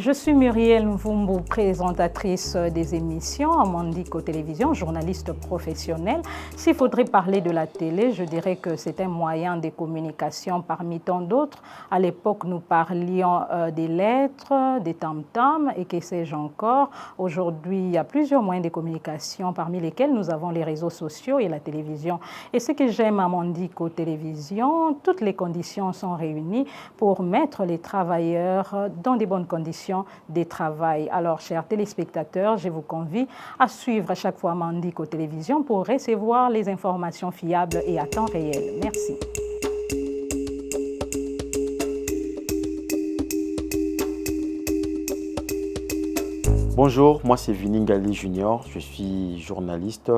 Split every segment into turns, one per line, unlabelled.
Je suis Muriel Mvumbu, présentatrice des émissions à Mandiko Télévision, journaliste professionnelle. S'il faudrait parler de la télé, je dirais que c'est un moyen de communication parmi tant d'autres. À l'époque, nous parlions des lettres, des tam-tams et que sais-je encore. Aujourd'hui, il y a plusieurs moyens de communication parmi lesquels nous avons les réseaux sociaux et la télévision. Et ce que j'aime à Mandiko Télévision, toutes les conditions sont réunies pour mettre les travailleurs dans des bonnes conditions de travail. Alors, chers téléspectateurs, je vous convie à suivre à chaque fois Mandiko Télévision pour recevoir les informations fiables et à temps réel. Merci.
Bonjour, moi c'est Viningali Junior, je suis journaliste,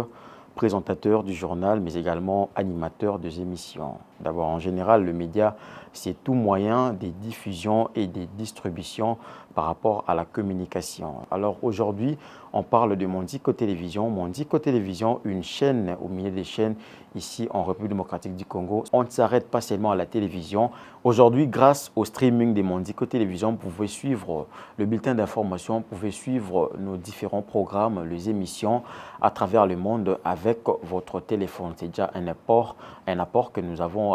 présentateur du journal, mais également animateur des émissions. D'abord, en général, le média, c'est tout moyen de diffusion et de distribution par rapport à la communication. Alors aujourd'hui, on parle de Mandiko Télévision. Mandiko Télévision, une chaîne au milieu des chaînes ici en République démocratique du Congo. On ne s'arrête pas seulement à la télévision. Aujourd'hui, grâce au streaming de Mandiko Télévision, vous pouvez suivre le bulletin d'information, vous pouvez suivre nos différents programmes, les émissions à travers le monde avec votre téléphone. C'est déjà un apport que nous avons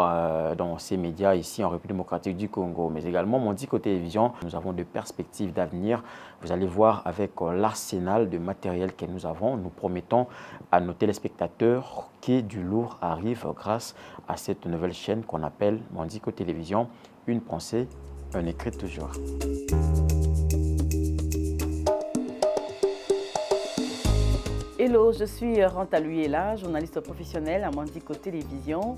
dans ces médias ici en République démocratique du Congo. Mais également, Mandiko Télévision, nous avons de perspectives d'avenir. Vous allez voir avec l'arsenal de matériel que nous avons. Nous promettons à nos téléspectateurs que du lourd arrive grâce à cette nouvelle chaîne qu'on appelle Mandiko Télévision. Une pensée, un écrit toujours.
Hello, je suis Ranta Luyela, journaliste professionnelle à Mandiko Télévision.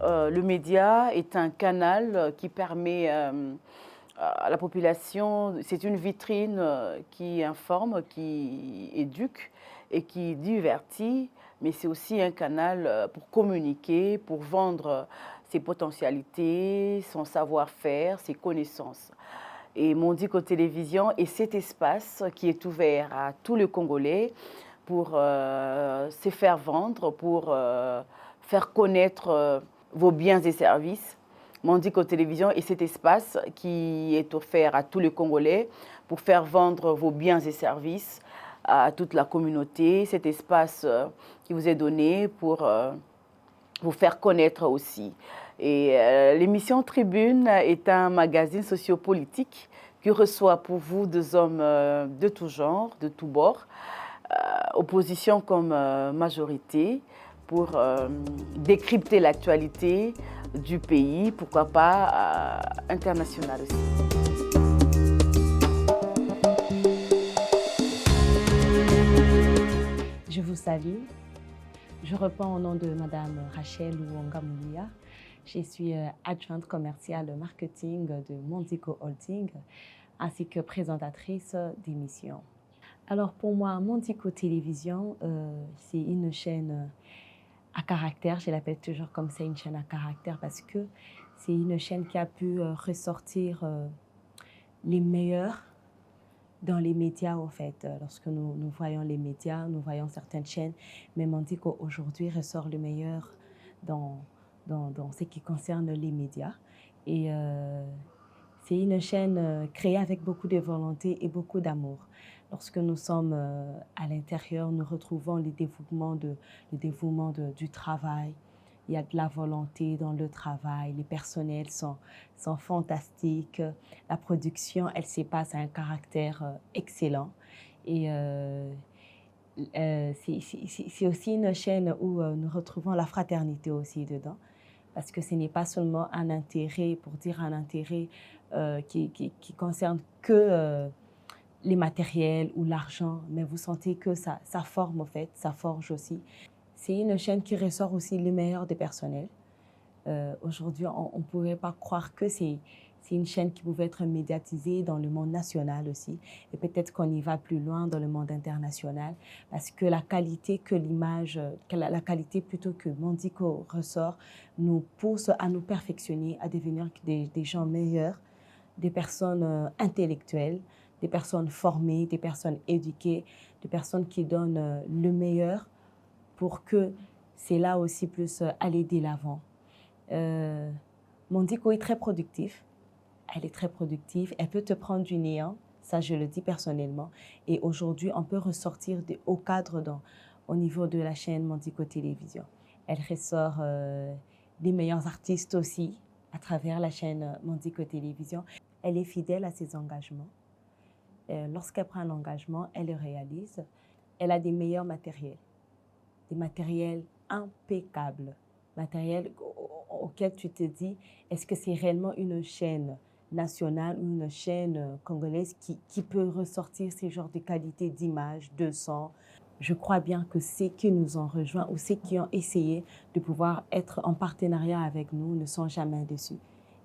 Le média est un canal qui permet à la population, c'est une vitrine qui informe, qui éduque et qui divertit, mais c'est aussi un canal pour communiquer, pour vendre ses potentialités, son savoir-faire, ses connaissances. Et Mandiko Télévision est cet espace qui est ouvert à tous les Congolais pour se faire vendre, pour faire connaître vos biens et services. Mandiko Télévision est cet espace qui est offert à tous les Congolais pour faire vendre vos biens et services à toute la communauté. Cet espace qui vous est donné pour vous faire connaître aussi. Et l'émission Tribune est un magazine sociopolitique qui reçoit pour vous des hommes de tout genre, de tous bords, opposition comme majorité, pour décrypter l'actualité du pays, pourquoi pas internationale aussi.
Je vous salue. Je reprends au nom de Madame Rachel Ouongamoulia. Je suis adjointe commerciale marketing de Mandiko Holding ainsi que présentatrice d'émissions. Alors pour moi, Mandiko Télévision, c'est une chaîne à caractère, je l'appelle toujours comme ça, une chaîne à caractère parce que c'est une chaîne qui a pu ressortir les meilleurs dans les médias en fait. Lorsque nous voyons les médias, nous voyons certaines chaînes, mais Mandiko aujourd'hui ressort le meilleur dans ce qui concerne les médias. Et c'est une chaîne créée avec beaucoup de volonté et beaucoup d'amour. Lorsque nous sommes à l'intérieur, nous retrouvons le dévouement du travail. Il y a de la volonté dans le travail, les personnels sont fantastiques. La production, elle se passe à un caractère excellent. Et c'est aussi une chaîne où nous retrouvons la fraternité aussi dedans. Parce que ce n'est pas seulement un intérêt, pour dire un intérêt qui concerne que les matériels ou l'argent, mais vous sentez que ça forme en fait, ça forge aussi. C'est une chaîne qui ressort aussi le meilleur des personnels. Aujourd'hui, on ne pourrait pas croire que c'est une chaîne qui pouvait être médiatisée dans le monde national aussi. Et peut-être qu'on y va plus loin dans le monde international parce que la qualité que l'image, la qualité plutôt que Mandiko ressort, nous pousse à nous perfectionner, à devenir des gens meilleurs, des personnes intellectuelles, des personnes formées, des personnes éduquées, des personnes qui donnent le meilleur pour que c'est là aussi plus aller de l'avant. Mandiko est très productif. Elle est très productive. Elle peut te prendre du néant Ça, je le dis personnellement. Et aujourd'hui, on peut ressortir des hauts cadres au niveau de la chaîne Mondico Télévision. Elle ressort les meilleurs artistes aussi à travers la chaîne Mondico Télévision. Elle est fidèle à ses engagements. Lorsqu'elle prend un engagement, elle le réalise. Elle a des meilleurs matériels, des matériels impeccables, matériels auxquels tu te dis, est-ce que c'est réellement une chaîne nationale ou une chaîne congolaise qui peut ressortir ces genres de qualité d'image, de son? Je crois bien que ceux qui nous ont rejoints ou ceux qui ont essayé de pouvoir être en partenariat avec nous ne sont jamais déçus.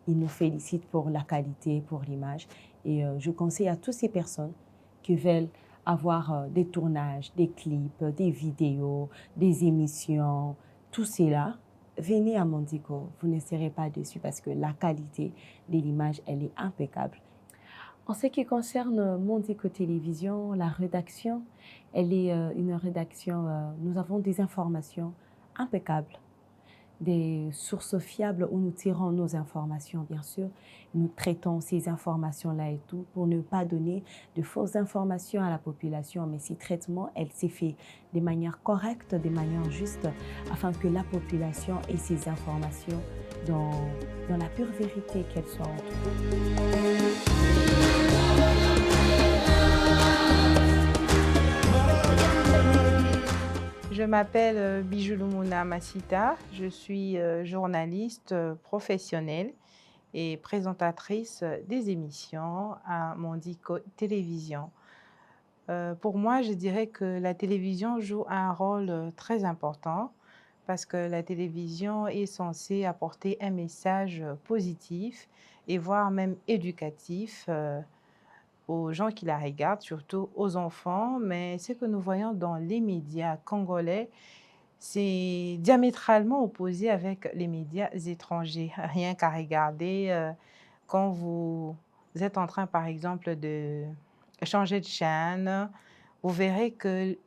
Ils nous félicitent pour la qualité, pour l'image. Et je conseille à toutes ces personnes qui veulent avoir des tournages, des clips, des vidéos, des émissions, tout cela, venez à Mondico. Vous ne serez pas déçus parce que la qualité de l'image, elle est impeccable. En ce qui concerne Mondico Télévision, la rédaction, elle est une rédaction, nous avons des informations impeccables, des sources fiables où nous tirons nos informations, bien sûr. Nous traitons ces informations-là et tout pour ne pas donner de fausses informations à la population. Mais ces traitements, elle s'est fait de manière correcte, de manière juste, afin que la population ait ces informations dans la pure vérité qu'elles soient entre.
Je m'appelle Bijouloumouna Massita, je suis journaliste professionnelle et présentatrice des émissions à Mondico Télévision. Pour moi, je dirais que la télévision joue un rôle très important parce que la télévision est censée apporter un message positif et voire même éducatif aux gens qui la regardent, surtout aux enfants. Mais ce que nous voyons dans les médias congolais, c'est diamétralement opposé avec les médias étrangers. Rien qu'à regarder, quand vous êtes en train, par exemple, de changer de chaîne, vous verrez que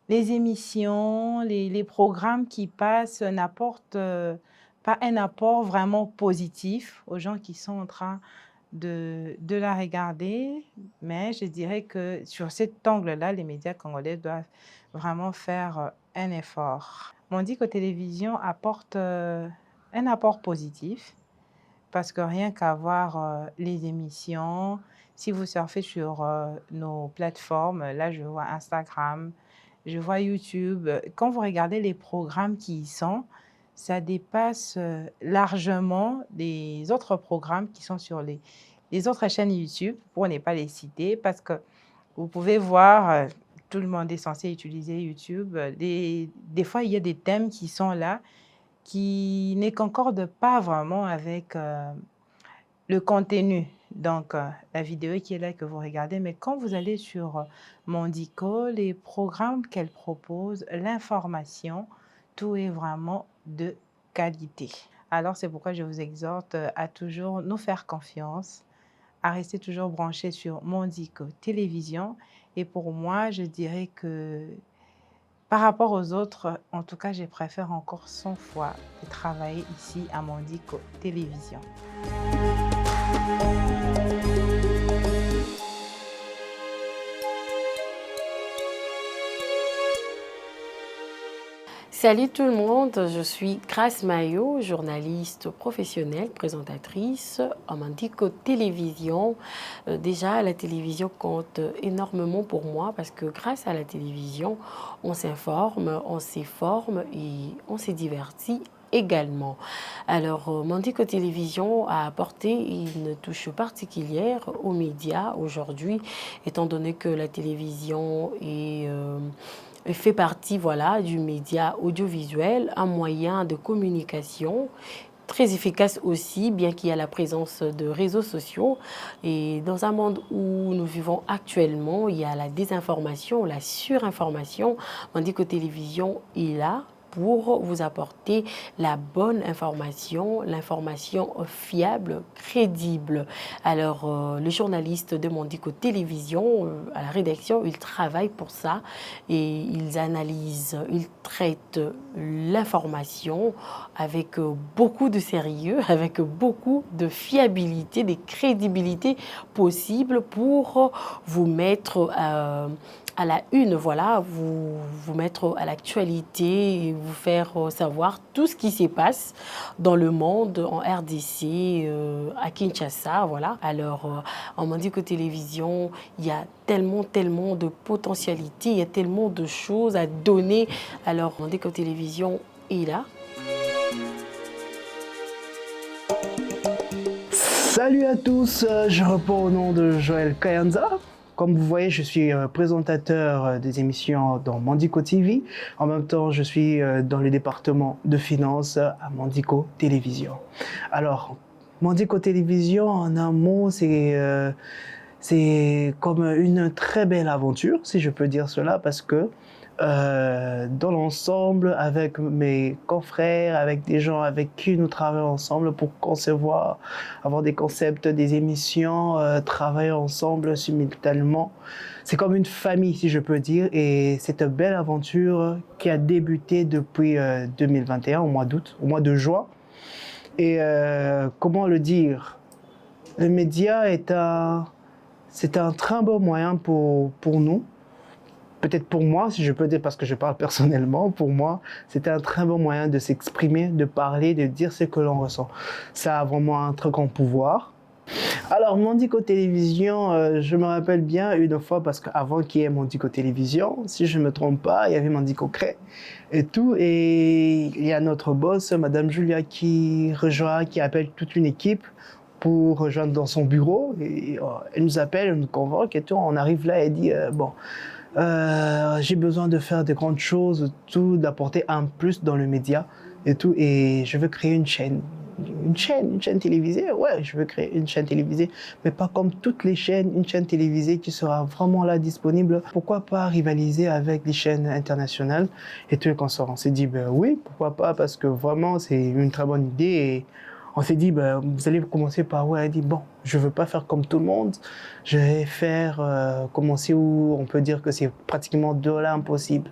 les émissions, les programmes qui passent n'apportent pas un apport vraiment positif aux gens qui sont en train de la regarder, mais je dirais que sur cet angle-là, les médias congolais doivent vraiment faire un effort. Mondico Télévision apporte un apport positif parce que rien qu'à voir les émissions, si vous surfez sur nos plateformes, là je vois Instagram, je vois YouTube, quand vous regardez les programmes qui y sont, ça dépasse largement les autres programmes qui sont sur les autres chaînes YouTube, pour ne pas les citer, parce que vous pouvez voir, tout le monde est censé utiliser YouTube. Des fois, il y a des thèmes qui sont là, qui ne concordent pas vraiment avec le contenu. Donc, la vidéo qui est là que vous regardez, mais quand vous allez sur Mondico, les programmes qu'elle propose, l'information, tout est vraiment de qualité. Alors, c'est pourquoi je vous exhorte à toujours nous faire confiance, à rester toujours branchés sur Mondico Télévision. Et pour moi, je dirais que par rapport aux autres, en tout cas, je préfère encore 100 fois de travailler ici à Mondico Télévision.
Salut tout le monde, je suis Grace Mayo, journaliste professionnelle, présentatrice à Mondico Télévision. Déjà, la télévision compte énormément pour moi parce que grâce à la télévision, on s'informe, on s'informe et on se divertit également. Alors, Mondico Télévision a apporté une touche particulière aux médias aujourd'hui, étant donné que la télévision fait partie du média audiovisuel, un moyen de communication très efficace aussi, bien qu'il y ait la présence de réseaux sociaux. Et dans un monde où nous vivons actuellement, il y a la désinformation, la surinformation. Mondico Télévision est là pour vous apporter la bonne information, l'information fiable, crédible. Alors, les journalistes de Mondico Télévision, à la rédaction, ils travaillent pour ça et ils analysent, ils traitent l'information avec beaucoup de sérieux, avec beaucoup de fiabilité, de crédibilité possible pour vous mettre à la une, voilà, vous mettre à l'actualité et vous faire savoir tout ce qui se passe dans le monde, en RDC, à Kinshasa, voilà. Alors, en Mondico Télévision, il y a tellement de potentialités, il y a tellement de choses à donner. Alors, Mondico Télévision est là.
Salut à tous, je réponds au nom de Joël Kayanza. Comme vous voyez, je suis présentateur des émissions dans Mondico TV. En même temps, je suis dans le département de finances à Mondico Télévision. Alors, Mondico Télévision, en un mot, c'est comme une très belle aventure, si je peux dire cela, parce que dans l'ensemble, avec mes confrères, avec des gens avec qui nous travaillons ensemble pour concevoir, avoir des concepts, des émissions, travailler ensemble simultanément. C'est comme une famille, si je peux dire, et c'est une belle aventure qui a débuté depuis 2021, au mois d'août, au mois de juin. Et comment le dire? Le média c'est un très bon moyen pour nous. Peut-être pour moi, si je peux dire, parce que je parle personnellement, pour moi, c'était un très bon moyen de s'exprimer, de parler, de dire ce que l'on ressent. Ça a vraiment un très grand pouvoir. Alors, Mondico Télévision, je me rappelle bien une fois, parce qu'avant qu'il y ait Mondico Télévision, si je ne me trompe pas, il y avait Mondico Cré et tout. Et il y a notre boss, Madame Julia, qui rejoint, qui appelle toute une équipe pour rejoindre dans son bureau. Et, elle nous appelle, elle nous convoque et tout. On arrive là et dit, bon... j'ai besoin de faire de grandes choses, tout, d'apporter un plus dans le média et tout, et je veux créer une chaîne télévisée. Ouais, je veux créer une chaîne télévisée, mais pas comme toutes les chaînes, une chaîne télévisée qui sera vraiment là disponible. Pourquoi pas rivaliser avec les chaînes internationales et tout, qu'on sort. On s'est dit, ben oui, pourquoi pas, parce que vraiment c'est une très bonne idée. Et on s'est dit, ben, vous allez commencer par où? Elle a dit, bon, je ne veux pas faire comme tout le monde. Je vais faire commencer où on peut dire que c'est pratiquement de là impossible.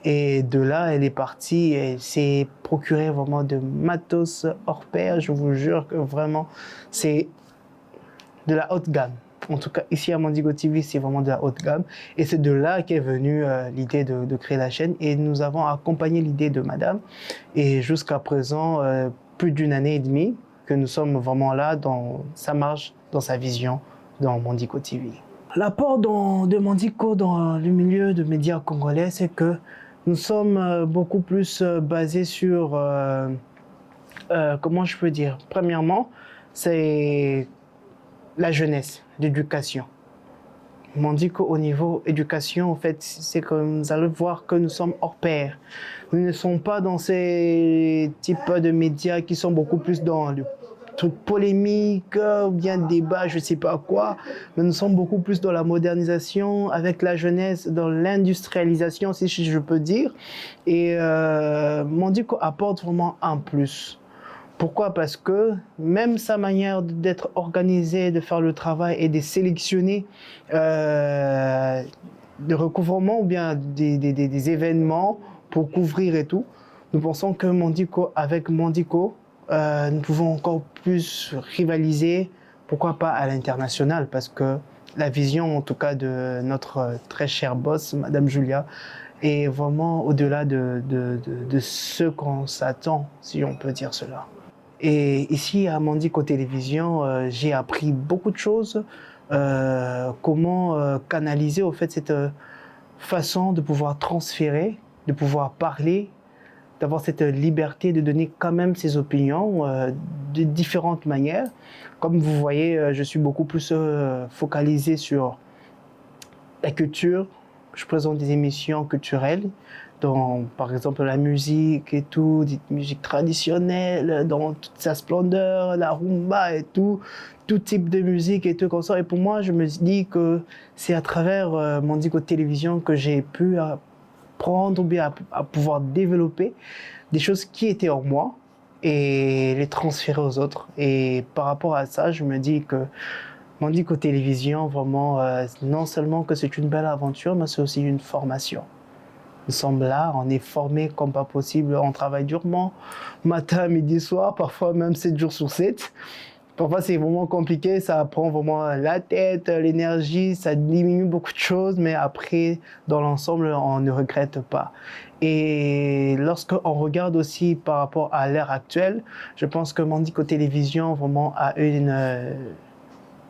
Et de là, elle est partie et s'est procuré vraiment de matos hors pair. Je vous jure que vraiment, c'est de la haute gamme. En tout cas, ici à Mondico TV, c'est vraiment de la haute gamme. Et c'est de là qu'est venue l'idée de créer la chaîne. Et nous avons accompagné l'idée de madame. Et jusqu'à présent, plus d'une année et demie que nous sommes vraiment là dans sa marche, dans sa vision, dans Mondico TV. L'apport de Mondico dans le milieu de médias congolais, c'est que nous sommes beaucoup plus basés sur, comment je peux dire, premièrement, c'est la jeunesse, l'éducation. Mondico au niveau éducation, en fait, c'est que vous allez voir que nous sommes hors pair. Nous ne sommes pas dans ces types de médias qui sont beaucoup plus dans le truc polémique, ou bien débat, je ne sais pas quoi. Mais nous sommes beaucoup plus dans la modernisation, avec la jeunesse, dans l'industrialisation, si je peux dire. Et Mondico apporte vraiment un plus. Pourquoi? Parce que même sa manière d'être organisé, de faire le travail et de sélectionner des recouvrements ou bien des événements pour couvrir et tout, nous pensons que Mondico, avec Mondico, nous pouvons encore plus rivaliser, pourquoi pas à l'international, parce que la vision, en tout cas, de notre très cher boss, Madame Julia, est vraiment au-delà de ce qu'on s'attend, si on peut dire cela. Et ici, à Mondico Télévision, j'ai appris beaucoup de choses. Comment canaliser, au fait, cette façon de pouvoir transférer, de pouvoir parler, d'avoir cette liberté de donner quand même ses opinions de différentes manières. Comme vous voyez, je suis beaucoup plus focalisé sur la culture. Je présente des émissions culturelles, dans, par exemple, la musique et tout, des musiques traditionnelles, dans toute sa splendeur, la rumba et tout type de musique et tout comme ça. Et pour moi, je me dis que c'est à travers Mondico Télévision que j'ai pu apprendre ou bien à pouvoir développer des choses qui étaient en moi et les transférer aux autres. Et par rapport à ça, je me dis que Mandico Télévision, vraiment, non seulement que c'est une belle aventure, mais c'est aussi une formation. Nous sommes là, on est formés comme pas possible, on travaille durement, matin, midi, soir, parfois même 7 jours sur 7. Parfois c'est vraiment compliqué, ça prend vraiment la tête, l'énergie, ça diminue beaucoup de choses, mais après, dans l'ensemble, on ne regrette pas. Et lorsqu'on regarde aussi par rapport à l'ère actuelle, je pense que Mandico Télévision vraiment a une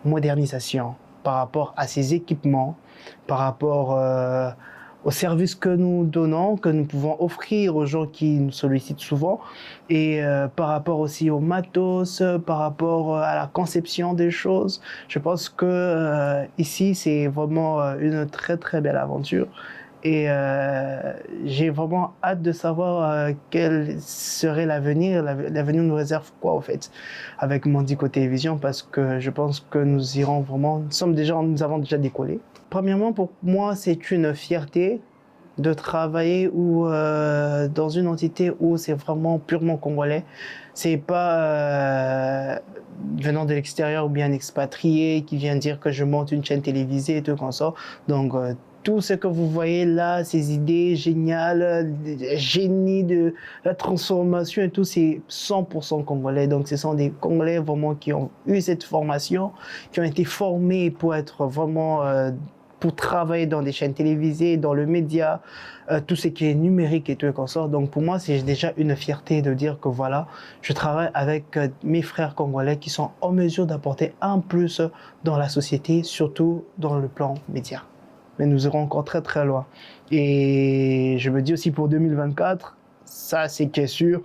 modernisation par rapport à ses équipements, par rapport aux services que nous donnons, que nous pouvons offrir aux gens qui nous sollicitent souvent, et par rapport aussi au matos, par rapport à la conception des choses. Je pense que ici, c'est vraiment une très très belle aventure. Et j'ai vraiment hâte de savoir quel serait l'avenir. L'avenir nous réserve quoi, au fait, avec Mandico Télévision, parce que je pense que nous irons vraiment... Nous avons déjà décollé. Premièrement, pour moi, c'est une fierté de travailler dans une entité où c'est vraiment purement congolais. C'est pas venant de l'extérieur ou bien expatrié qui vient dire que je monte une chaîne télévisée et tout comme ça. Donc, tout ce que vous voyez là, ces idées géniales, génie de la transformation et tout, c'est 100% congolais. Donc, ce sont des Congolais vraiment qui ont eu cette formation, qui ont été formés pour être vraiment... pour travailler dans des chaînes télévisées, dans le média, tout ce qui est numérique et tout et comme ça. Donc pour moi, c'est déjà une fierté de dire que voilà, je travaille avec mes frères congolais qui sont en mesure d'apporter un plus dans la société, surtout dans le plan média. Mais nous irons encore très très loin. Et je me dis aussi pour 2024, ça c'est qui est sûr,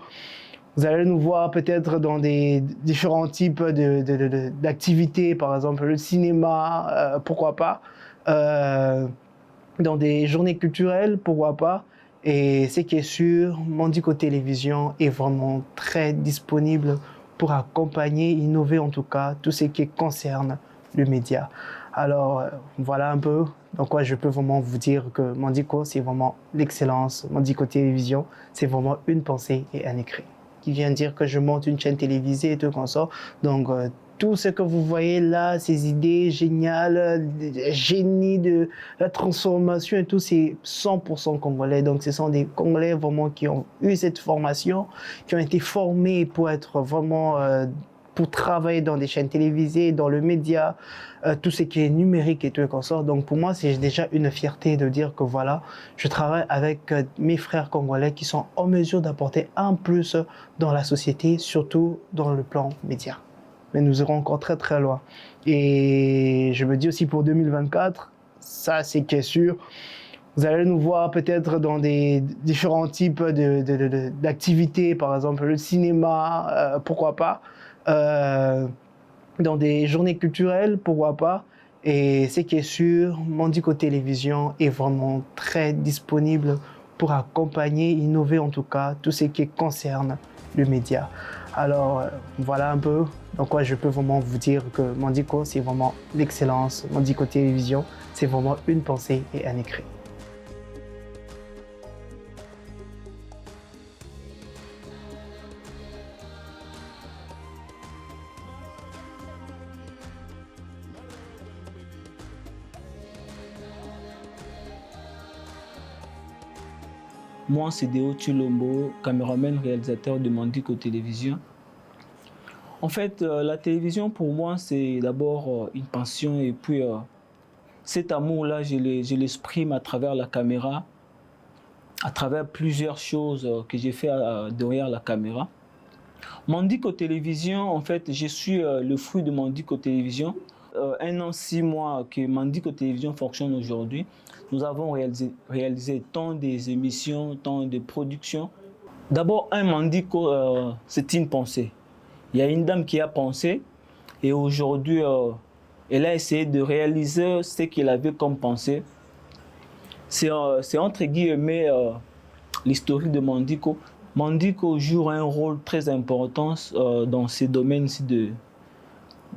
vous allez nous voir peut-être dans des différents types d'activités, par exemple le cinéma, pourquoi pas, dans des journées culturelles, pourquoi pas. Et ce qui est sûr, Mandico Télévision est vraiment très disponible pour accompagner, innover en tout cas, tout ce qui concerne le média. Alors voilà un peu dans quoi je peux vraiment vous dire que Mandico, c'est vraiment l'excellence. Mandico Télévision, c'est vraiment une pensée et un écrit. Qui vient dire que je monte une chaîne télévisée et tout comme ça. Donc tout ce que vous voyez là, ces idées géniales, génie de la transformation et tout, c'est 100% congolais. Donc ce sont des Congolais vraiment qui ont eu cette formation, qui ont été formés pour être vraiment... pour travailler dans des chaînes télévisées, dans le média, tout ce qui est numérique et tout et comme ça. Donc pour moi, c'est déjà une fierté de dire que voilà, je travaille avec mes frères congolais qui sont en mesure d'apporter un plus dans la société, surtout dans le plan média. Mais nous irons encore très très loin. Et je me dis aussi pour 2024, ça c'est qui est sûr, vous allez nous voir peut-être dans des différents types d'activités, par exemple le cinéma, pourquoi pas, dans des journées culturelles, pourquoi pas. Et ce qui est sûr, Mandico Télévision est vraiment très disponible pour accompagner, innover en tout cas, tout ce qui concerne le média. Alors voilà un peu dans quoi je peux vraiment vous dire que Mandico, c'est vraiment l'excellence. Mandico Télévision, c'est vraiment une pensée et un écrit.
Moi, c'est Deo Tulombo, caméraman réalisateur de Mandico Télévision. En fait, la télévision, pour moi, c'est d'abord une passion et puis cet amour-là, je l'exprime à travers la caméra, à travers plusieurs choses que j'ai fait derrière la caméra. Mandico Télévision, en fait, je suis le fruit de Mandico Télévision. 1 an, 6 mois que Mandico Télévision fonctionne aujourd'hui. Nous avons réalisé tant des émissions, tant de productions. D'abord, un Mandico, c'est une pensée. Il y a une dame qui a pensé et aujourd'hui, elle a essayé de réaliser ce qu'elle avait comme pensée. C'est entre guillemets l'historique de Mandico. Mandico joue un rôle très important dans ces domaines-ci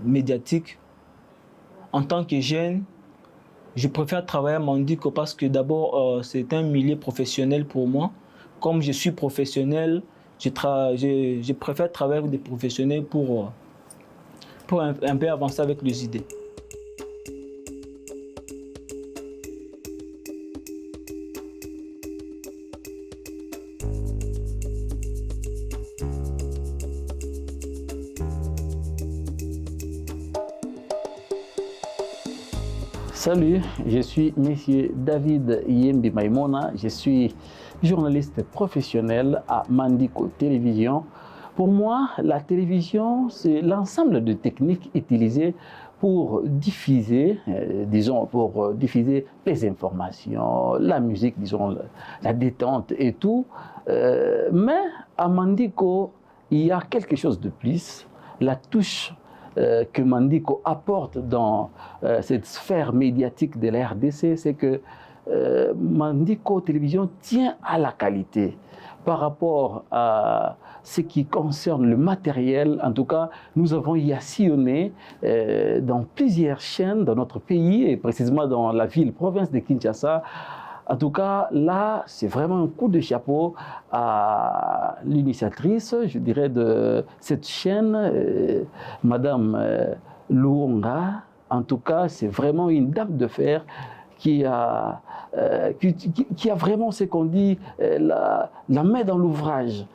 médiatiques. En tant que jeune, Je préfère travailler à Mandiko parce que d'abord, c'est un milieu professionnel pour moi. Comme je suis professionnel, je préfère travailler avec des professionnels pour un peu avancer avec les idées.
Salut, je suis M. David Yembi Maïmona, je suis journaliste professionnel à Mandiko Télévision. Pour moi, la télévision, c'est l'ensemble de techniques utilisées pour diffuser, pour diffuser les informations, la musique, la détente et tout. Mais à Mandiko, il y a quelque chose de plus, la touche que Mandiko apporte dans cette sphère médiatique de la RDC, c'est que Mandiko Télévision tient à la qualité par rapport à ce qui concerne le matériel. En tout cas, nous avons y sillonné dans plusieurs chaînes dans notre pays et précisément dans la ville-province de Kinshasa. En tout cas, là, c'est vraiment un coup de chapeau à l'initiatrice, je dirais, de cette chaîne, Madame Luonga. En tout cas, c'est vraiment une dame de fer qui a vraiment, ce qu'on dit, la main dans l'ouvrage.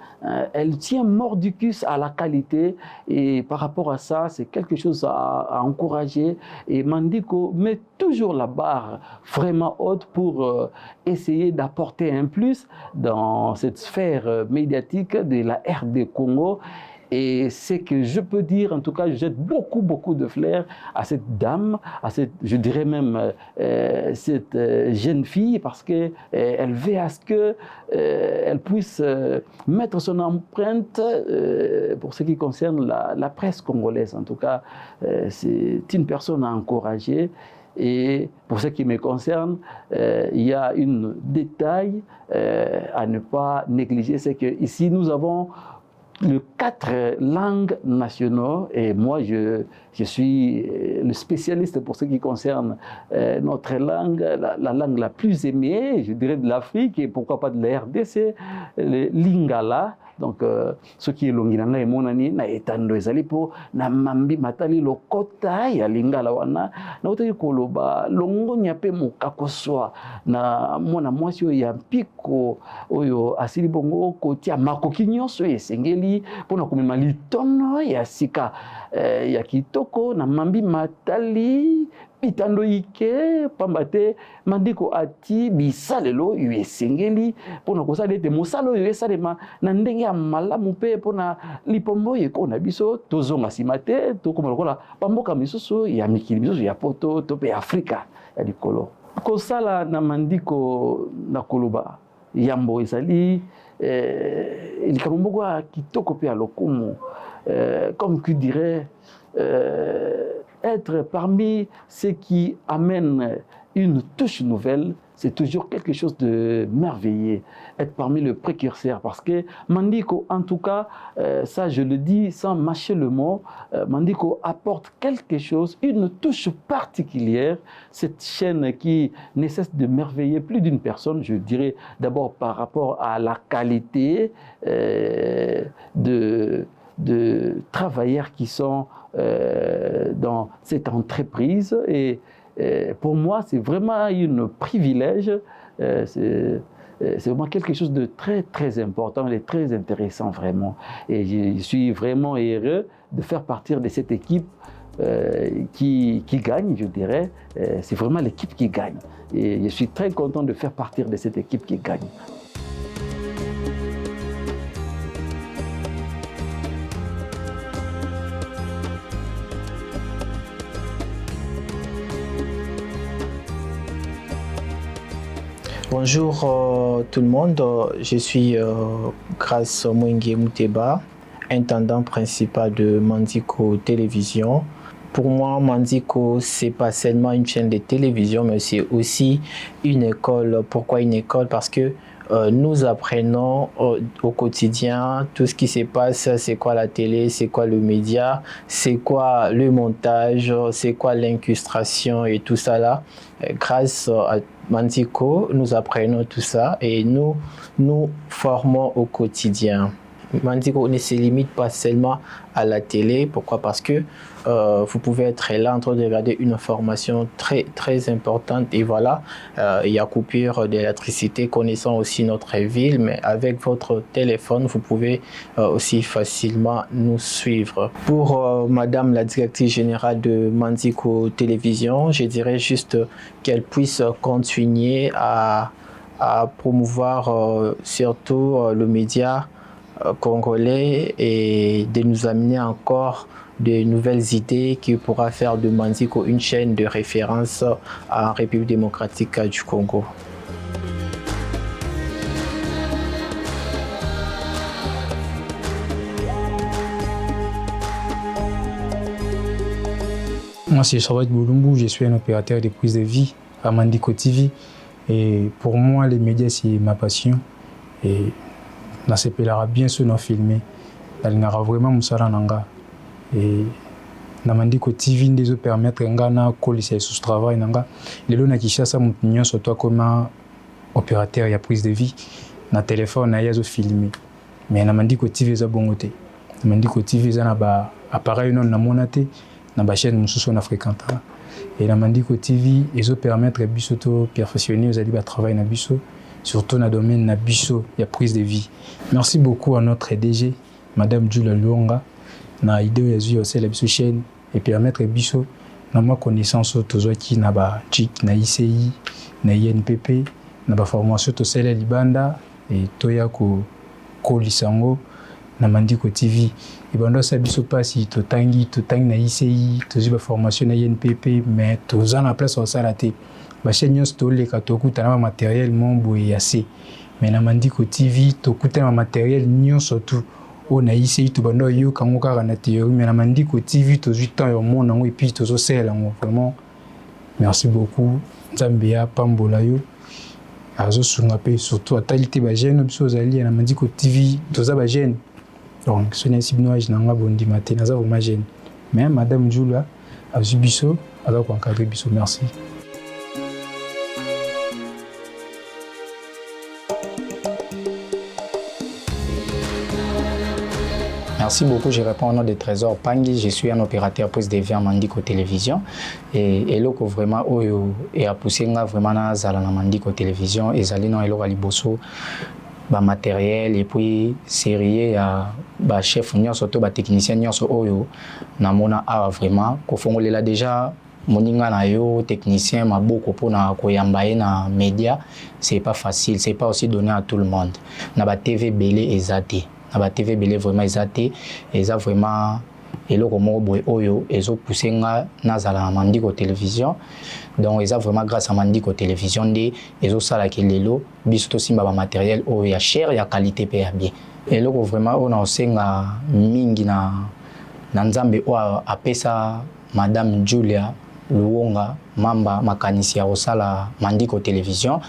Elle tient mordicus à la qualité et par rapport à ça, c'est quelque chose à encourager. Et Mandiko met toujours la barre vraiment haute pour essayer d'apporter un plus dans cette sphère médiatique de la RD Congo. Et c'est que je peux dire, en tout cas, je jette beaucoup de fleurs à cette dame, à cette, je dirais même cette jeune fille, parce qu'elle veut à ce qu'elle puisse mettre son empreinte pour ce qui concerne la presse congolaise. En tout cas, c'est une personne à encourager. Et pour ce qui me concerne, il y a un détail à ne pas négliger, c'est qu'ici nous avons les 4 langues nationales et moi je suis le spécialiste pour ce qui concerne notre langue, la langue la plus aimée, je dirais de l'Afrique et pourquoi pas de la RDC, le Lingala. Donc, ce qui est Longilanga et Monani, na etando ezali po na mambi matali lokota ya Lingala wana na utaki koloba longo nyape mukakoswa na mwana mwasi oyo ya mpiko oyo asili bongo kotia makoki nyonso esengeli mpona komema litono ya sika ya kitoko na mambi matali pitando ike pambate Mandiko ati bisalelo yu esengeli mpona kosala ete mosala oyo esalema na ndenge ya malamu mpe mpona lipombo eko na biso tozonga nsima te tokoma lokola bamboka misusu ya mikili misusu ya poto to mpe Afrika ya likolo. Kosala na Mandiko na koloba yambo ezali likambo moko ya kitoko mpe ya lokumu, comme qui dirait être parmi ceux qui amènent une touche nouvelle, c'est toujours quelque chose de merveilleux, être parmi les précurseurs. Parce que Mandiko, en tout cas, ça je le dis sans mâcher le mot, Mandiko apporte quelque chose, une touche particulière, cette chaîne qui ne cesse de merveiller plus d'une personne, je dirais d'abord par rapport à la qualité de travailleurs qui sont dans cette entreprise et pour moi c'est vraiment un privilège, c'est vraiment quelque chose de très important et très intéressant vraiment et je suis vraiment heureux de faire partie de cette équipe qui gagne, je dirais, c'est vraiment l'équipe qui gagne et je suis très content de faire partie de cette équipe qui gagne.
Bonjour tout le monde, je suis Grace Mwenge Mouteba, intendant principal de Mandiko Télévision. Pour moi, Mandiko, c'est pas seulement une chaîne de télévision, mais c'est aussi une école. Pourquoi une école? Parce que nous apprenons au quotidien tout ce qui se passe, c'est quoi la télé, c'est quoi le média, c'est quoi le montage, c'est quoi l'incrustation et tout ça là. Grâce à Mandico, nous apprenons tout ça et nous formons au quotidien. Mandico ne se limite pas seulement à la télé. Pourquoi? Parce que vous pouvez être là en train de regarder une information très, très importante et voilà, il y a coupure d'électricité, connaissant aussi notre ville, mais avec votre téléphone, vous pouvez aussi facilement nous suivre. Pour Madame la directrice générale de Mandico Télévision, je dirais juste qu'elle puisse continuer à promouvoir surtout le média congolais et de nous amener encore de nouvelles idées qui pourra faire de Mandico une chaîne de référence en République démocratique du Congo.
Moi, c'est Charlotte Boulumbu, je suis un opérateur de prise de vie à Mandico TV. Et pour moi, les médias, c'est ma passion. Et dans ce pays-là, bien sûr, nous filmé. Il y a vraiment Moussala Nanga. Et dans Mandico TV, nous permettre de coller sur ce travail. Les gens qui cherchent à sur toi comme opérateur de prise de vie, dans le téléphone, ils ont filmé. Mais dans Mandico TV, ils ont bon côté. Dans Mandico TV, ils ont un appareil non monaté. Dans la chaîne nous fréquente. Et dans Mandico TV, ils ont permettre de perfectionner aux travail dans Bisso, surtout dans le domaine de Bisso, il y a prise de vie. Merci beaucoup à notre DG, Madame Julia Luonga, na idée de aussi la Bisso chaîne et permettre Bisso na ma connaissance tous qui na ba TIC, na ICI, na INPP, na ba formation to sele libanda et toya ko lisango na Mandico TV. Et bien, ça biso pasi to tangi na ICI, to ziba formation na INPP, mais to en la place au salate. Ba chaîne nyos to le ka to kuta na matériel mon boye assez. Mais na Mandico TV to kuta na matériel nyos surtout o na ICI to bando yo kango ka na théorie, mais na Mandico TV to 8 ans au monde et puis to so sel vraiment. Merci beaucoup. Zambia pambola yo. Azo sunga pe surtout atalite ba jeune biso zali na Mandico TV to za ba jeune. Donc, ce n'est pas si je n'ai pas bondi matin, je vraiment gêné. Mais Madame Julia a vu Bisso, alors qu'on cadre Bisso, merci.
Merci beaucoup, je réponds au nom de Trésor Pangui, je suis un opérateur prise de vie en Mandico Télévision et là vraiment et a poussé vraiment na zala na Mandico Télévision et zali non elo aliboso ba matériel et puis sérieux ya ba chef nyonso to ba technicien nyonso oyo na mona a vraiment ko fongolela déjà moninga na yo technicien maboko pona ko yambaye na média, c'est pas facile, c'est pas aussi donné à tout le monde. Na ba TV belé ezate, na ba TV belé vraiment ezate, eza vraiment eloko moko boye oyo ezo pousser nga nazala na Mandico Télévision. Donc eza vraiment grâce à Mandico Télévision nde ezo sala ke lelo biso to simba ba matériel oyo ya cher ya qualité pe ya bien. Eloko vraiment ona osenga mingi na nzambe o apesa Madame Julia Luonga mamba makanisi ya osala Mandico Télévision.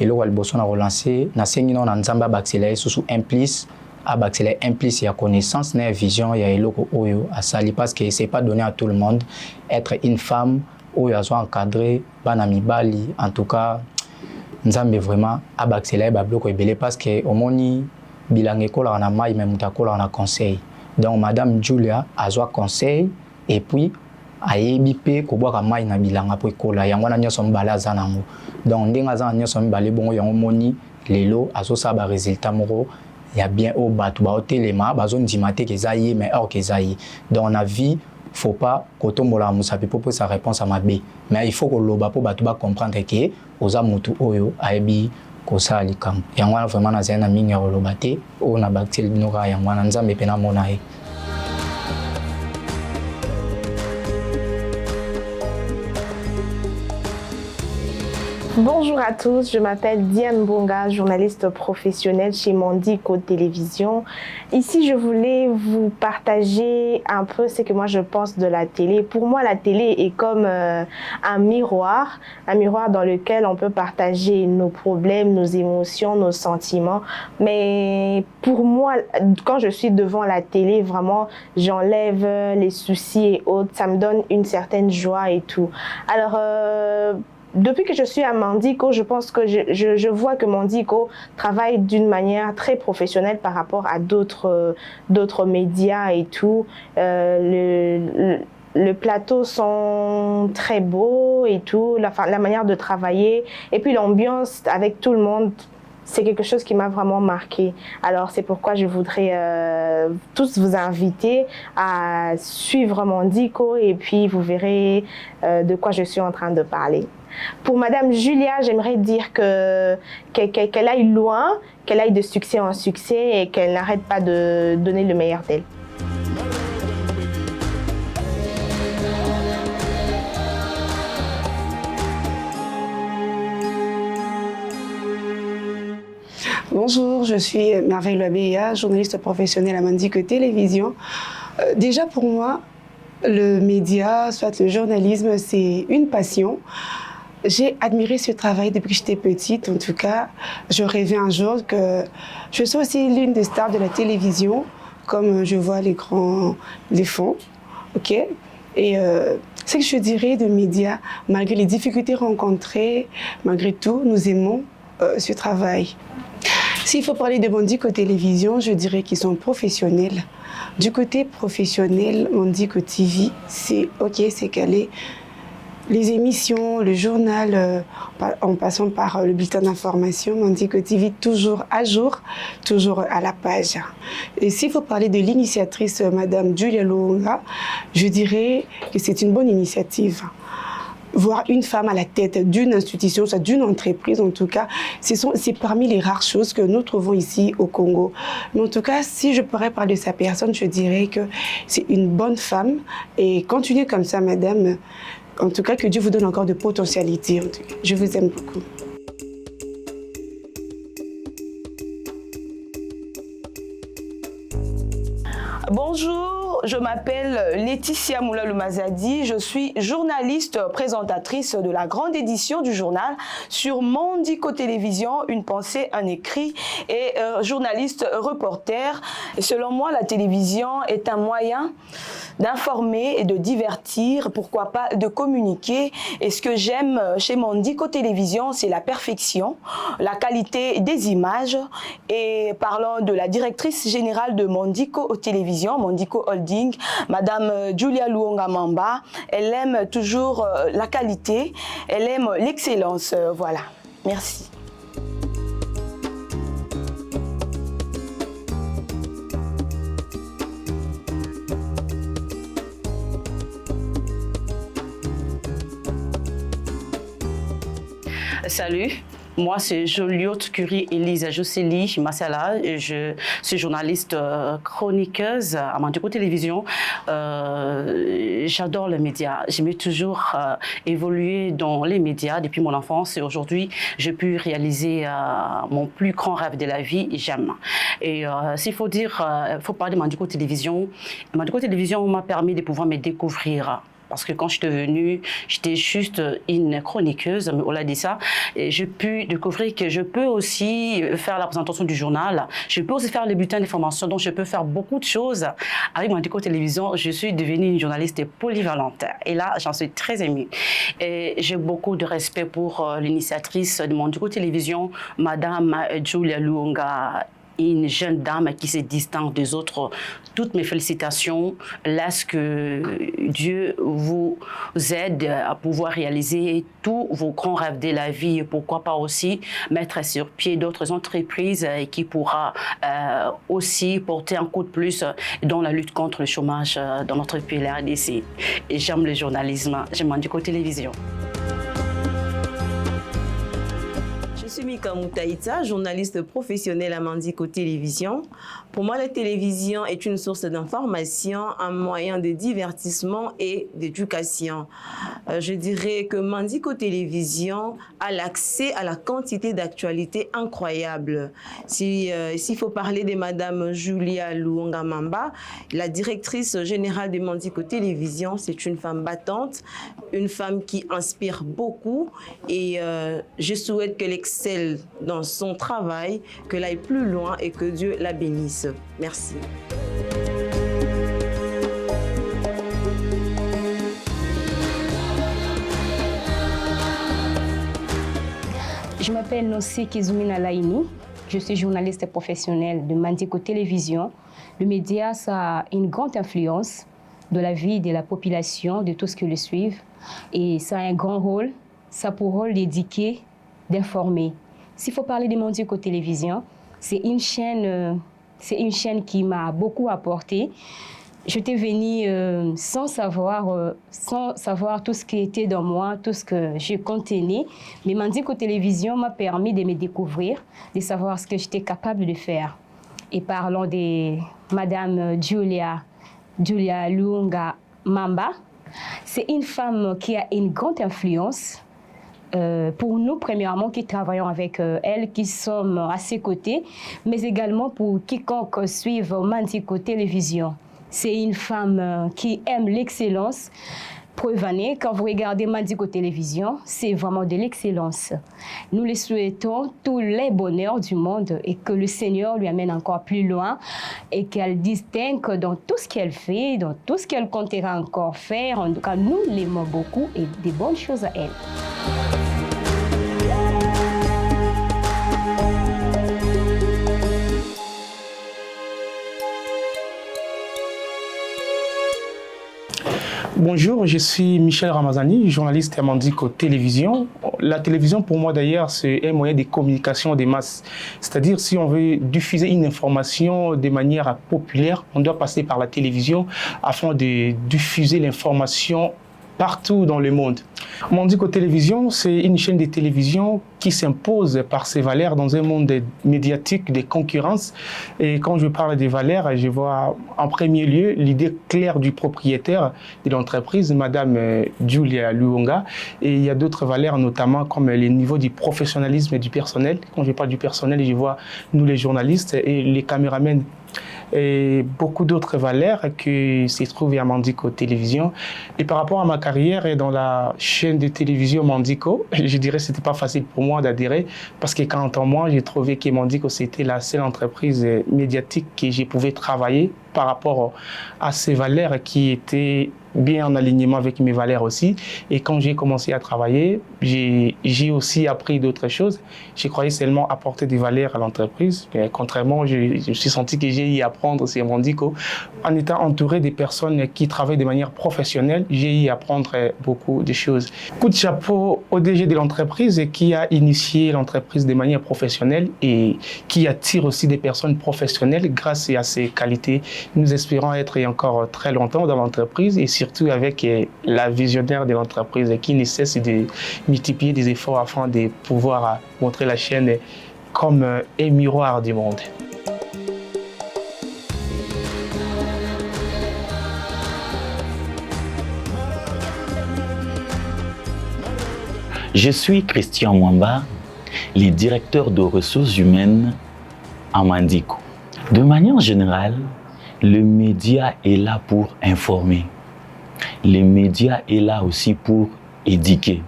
Eloko aliboso na relancer na sengi na nzambe abaccélérer sous implice abaccélérer implice ya connaissance na vision ya eloko oyo asali parce que c'est pas donné à tout le monde être une femme oyo azo encadrer bana mibali. En tout cas nzambe vraiment abaccélérer ba bloko ebele parce que omoni bilange kola na mai même mutakola na conseil. Donc Madame Julia azo conseil et puis ayebi pe ko bwaka mai na bilanga po kola yango na nyoso mbala za nango. Donc ndenga za nyoso mbale bongo yango moni lelo azo sa ba résultat moko ya bien au batu ba hotelema bazo ndimate ke zayi mais or ke zayi. Donc on a vu faut pas kotombola musapi pour sa réponse à ma B, mais il faut que loba po batu ba comprendre que oza mutu oyo ayebi ko sa likam yango vraiment na zena mingi ya lobate o na baktel binoka yango na nzambe pena mona e.
Bonjour à tous, je m'appelle Diane Bonga, journaliste professionnelle chez Mandico Télévision. Ici, je voulais vous partager un peu ce que moi je pense de la télé. Pour moi, la télé est comme un miroir dans lequel on peut partager nos problèmes, nos émotions, nos sentiments. Mais pour moi, quand je suis devant la télé, vraiment, j'enlève les soucis et autres. Ça me donne une certaine joie et tout. Alors, depuis que je suis à Mandico, je pense que je vois que Mandico travaille d'une manière très professionnelle par rapport à d'autres médias et tout. Le plateau sont très beaux et tout, la manière de travailler et puis l'ambiance avec tout le monde. C'est quelque chose qui m'a vraiment marqué. Alors, c'est pourquoi je voudrais tous vous inviter à suivre Mandico et puis vous verrez de quoi je suis en train de parler. Pour Madame Julia, j'aimerais dire qu'elle aille loin, qu'elle aille de succès en succès et qu'elle n'arrête pas de donner le meilleur d'elle.
Bonjour, je suis Merveille Labéa, journaliste professionnelle à Mandico Télévision. Déjà pour moi, le média, soit le journalisme, c'est une passion. J'ai admiré ce travail depuis que j'étais petite. En tout cas, je rêvais un jour que je sois aussi l'une des stars de la télévision, comme je vois les fonds. Ok. Et ce que je dirais de médias, malgré les difficultés rencontrées, malgré tout, nous aimons ce travail. S'il faut parler de Mandico Télévision, je dirais qu'ils sont professionnels. Du côté professionnel, Mandico TV, c'est ok, c'est calé. Les émissions, le journal, en passant par le bulletin d'information, Mandico TV toujours à jour, toujours à la page. Et s'il faut parler de l'initiatrice, Madame Julia Luonga, je dirais que c'est une bonne initiative. Voir une femme à la tête d'une institution, soit d'une entreprise en tout cas, c'est parmi les rares choses que nous trouvons ici au Congo. Mais en tout cas, si je pourrais parler de sa personne, je dirais que c'est une bonne femme. Et continuez comme ça, madame. En tout cas, que Dieu vous donne encore de potentialités. Je vous aime beaucoup.
Bonjour, je m'appelle Laetitia Moula-Lumazadi, je suis journaliste présentatrice de la grande édition du journal sur Mandico Télévision, une pensée, un écrit et journaliste reporter. Et selon moi, la télévision est un moyen d'informer et de divertir, pourquoi pas de communiquer. Et ce que j'aime chez Mandico Télévision, c'est la perfection, la qualité des images. Et parlant de la directrice générale de Mandico Télévision, Mandico Holding, Madame Julia Luonga Mamba, elle aime toujours la qualité, elle aime l'excellence. Voilà, merci.
Salut, moi c'est Joliot Curie Elisa Jocely Massala, je suis journaliste chroniqueuse à Mandico Télévision. J'adore les médias, j'aimais toujours évoluer dans les médias depuis mon enfance et aujourd'hui j'ai pu réaliser mon plus grand rêve de la vie, j'aime. Et s'il faut dire, il faut parler de Mandico Télévision m'a permis de pouvoir me découvrir. Parce que quand je suis venue, j'étais juste une chroniqueuse, mais au-delà de ça, j'ai pu découvrir que je peux aussi faire la présentation du journal, je peux aussi faire les bulletins d'information, donc je peux faire beaucoup de choses. Avec Mandico Télévision, je suis devenue une journaliste polyvalente. Et là, j'en suis très émue. Et j'ai beaucoup de respect pour l'initiatrice de Mandico Télévision, Madame Julia Luonga, une jeune dame qui se distingue des autres. Toutes mes félicitations. Laisse que Dieu vous aide à pouvoir réaliser tous vos grands rêves de la vie et pourquoi pas aussi mettre sur pied d'autres entreprises qui pourra aussi porter un coup de plus dans la lutte contre le chômage dans notre pays, la RDC. Et j'aime le journalisme, j'aime Mandico Télévision.
Je suis Mika Moutaïta, journaliste professionnelle à Mandiko Télévision. Pour moi, la télévision est une source d'information, un moyen de divertissement et d'éducation. Je dirais que Mandiko Télévision a l'accès à la quantité d'actualités incroyables. S'il faut parler de Madame Julia Luonga Mamba, la directrice générale de Mandiko Télévision, c'est une femme battante, une femme qui inspire beaucoup et je souhaite qu'elle excelle dans son travail, qu'elle aille plus loin et que Dieu la bénisse. Merci.
Je m'appelle Nossi Kizumina Laini. Je suis journaliste professionnelle de Mandiko Télévision. Le média, ça a une grande influence de la vie de la population, de tout ce que le suivent. Et ça a un grand rôle. Ça a pour rôle d'éduquer, d'informer. S'il faut parler de Mandiko Télévision, c'est une chaîne qui m'a beaucoup apporté. J'étais venue sans savoir tout ce qui était dans moi, tout ce que je contenais. Mais Mandiko Télévision m'a permis de me découvrir, de savoir ce que j'étais capable de faire. Et parlons de Madame Julia Luonga Mamba, c'est une femme qui a une grande influence pour nous, premièrement, qui travaillons avec elle, qui sommes à ses côtés, mais également pour quiconque suive Mandiko Télévision. C'est une femme qui aime l'excellence. Preuve année, quand vous regardez Mandiko Télévision, c'est vraiment de l'excellence. Nous lui souhaitons tous les bonheurs du monde et que le Seigneur lui amène encore plus loin et qu'elle distingue dans tout ce qu'elle fait, dans tout ce qu'elle comptera encore faire. En tout cas, nous l'aimons beaucoup et des bonnes choses à elle.
Bonjour, je suis Michel Ramazani, journaliste à Mandiko Télévision. La télévision, pour moi d'ailleurs, c'est un moyen de communication des masses. C'est-à-dire, si on veut diffuser une information de manière populaire, on doit passer par la télévision afin de diffuser l'information partout dans le monde. Mandiko Télévision, c'est une chaîne de télévision qui s'impose par ses valeurs dans un monde médiatique de concurrence. Et quand je parle des valeurs, je vois en premier lieu l'idée claire du propriétaire de l'entreprise, Madame Julia Luonga. Et il y a d'autres valeurs, notamment comme le niveau du professionnalisme et du personnel. Quand je parle du personnel, je vois nous les journalistes et les caméramans. Et beaucoup d'autres valeurs qui se trouvent à Mandiko Télévision. Et par rapport à ma carrière dans la chaîne de télévision Mandiko, je dirais que ce n'était pas facile pour moi d'adhérer parce que quand moi, j'ai trouvé que Mandiko, c'était la seule entreprise médiatique que je pouvais travailler par rapport à ces valeurs qui étaient bien en alignement avec mes valeurs aussi. Et quand j'ai commencé à travailler, j'ai aussi appris d'autres choses. Je croyais seulement apporter des valeurs à l'entreprise. Contrairement, je me suis senti que j'ai eu à apprendre sur Mandiko. En étant entouré des personnes qui travaillent de manière professionnelle, j'ai eu à apprendre beaucoup de choses. Coup de chapeau au DG de l'entreprise qui a initié l'entreprise de manière professionnelle et qui attire aussi des personnes professionnelles grâce à ses qualités. Nous espérons être encore très longtemps dans l'entreprise et surtout avec la visionnaire de l'entreprise qui ne cesse de multiplier des efforts afin de pouvoir montrer la chaîne comme un miroir du monde.
Je suis Christian Mwamba, le directeur de ressources humaines à Mandiko. De manière générale, le média est là pour informer. Le média est là aussi pour éduquer.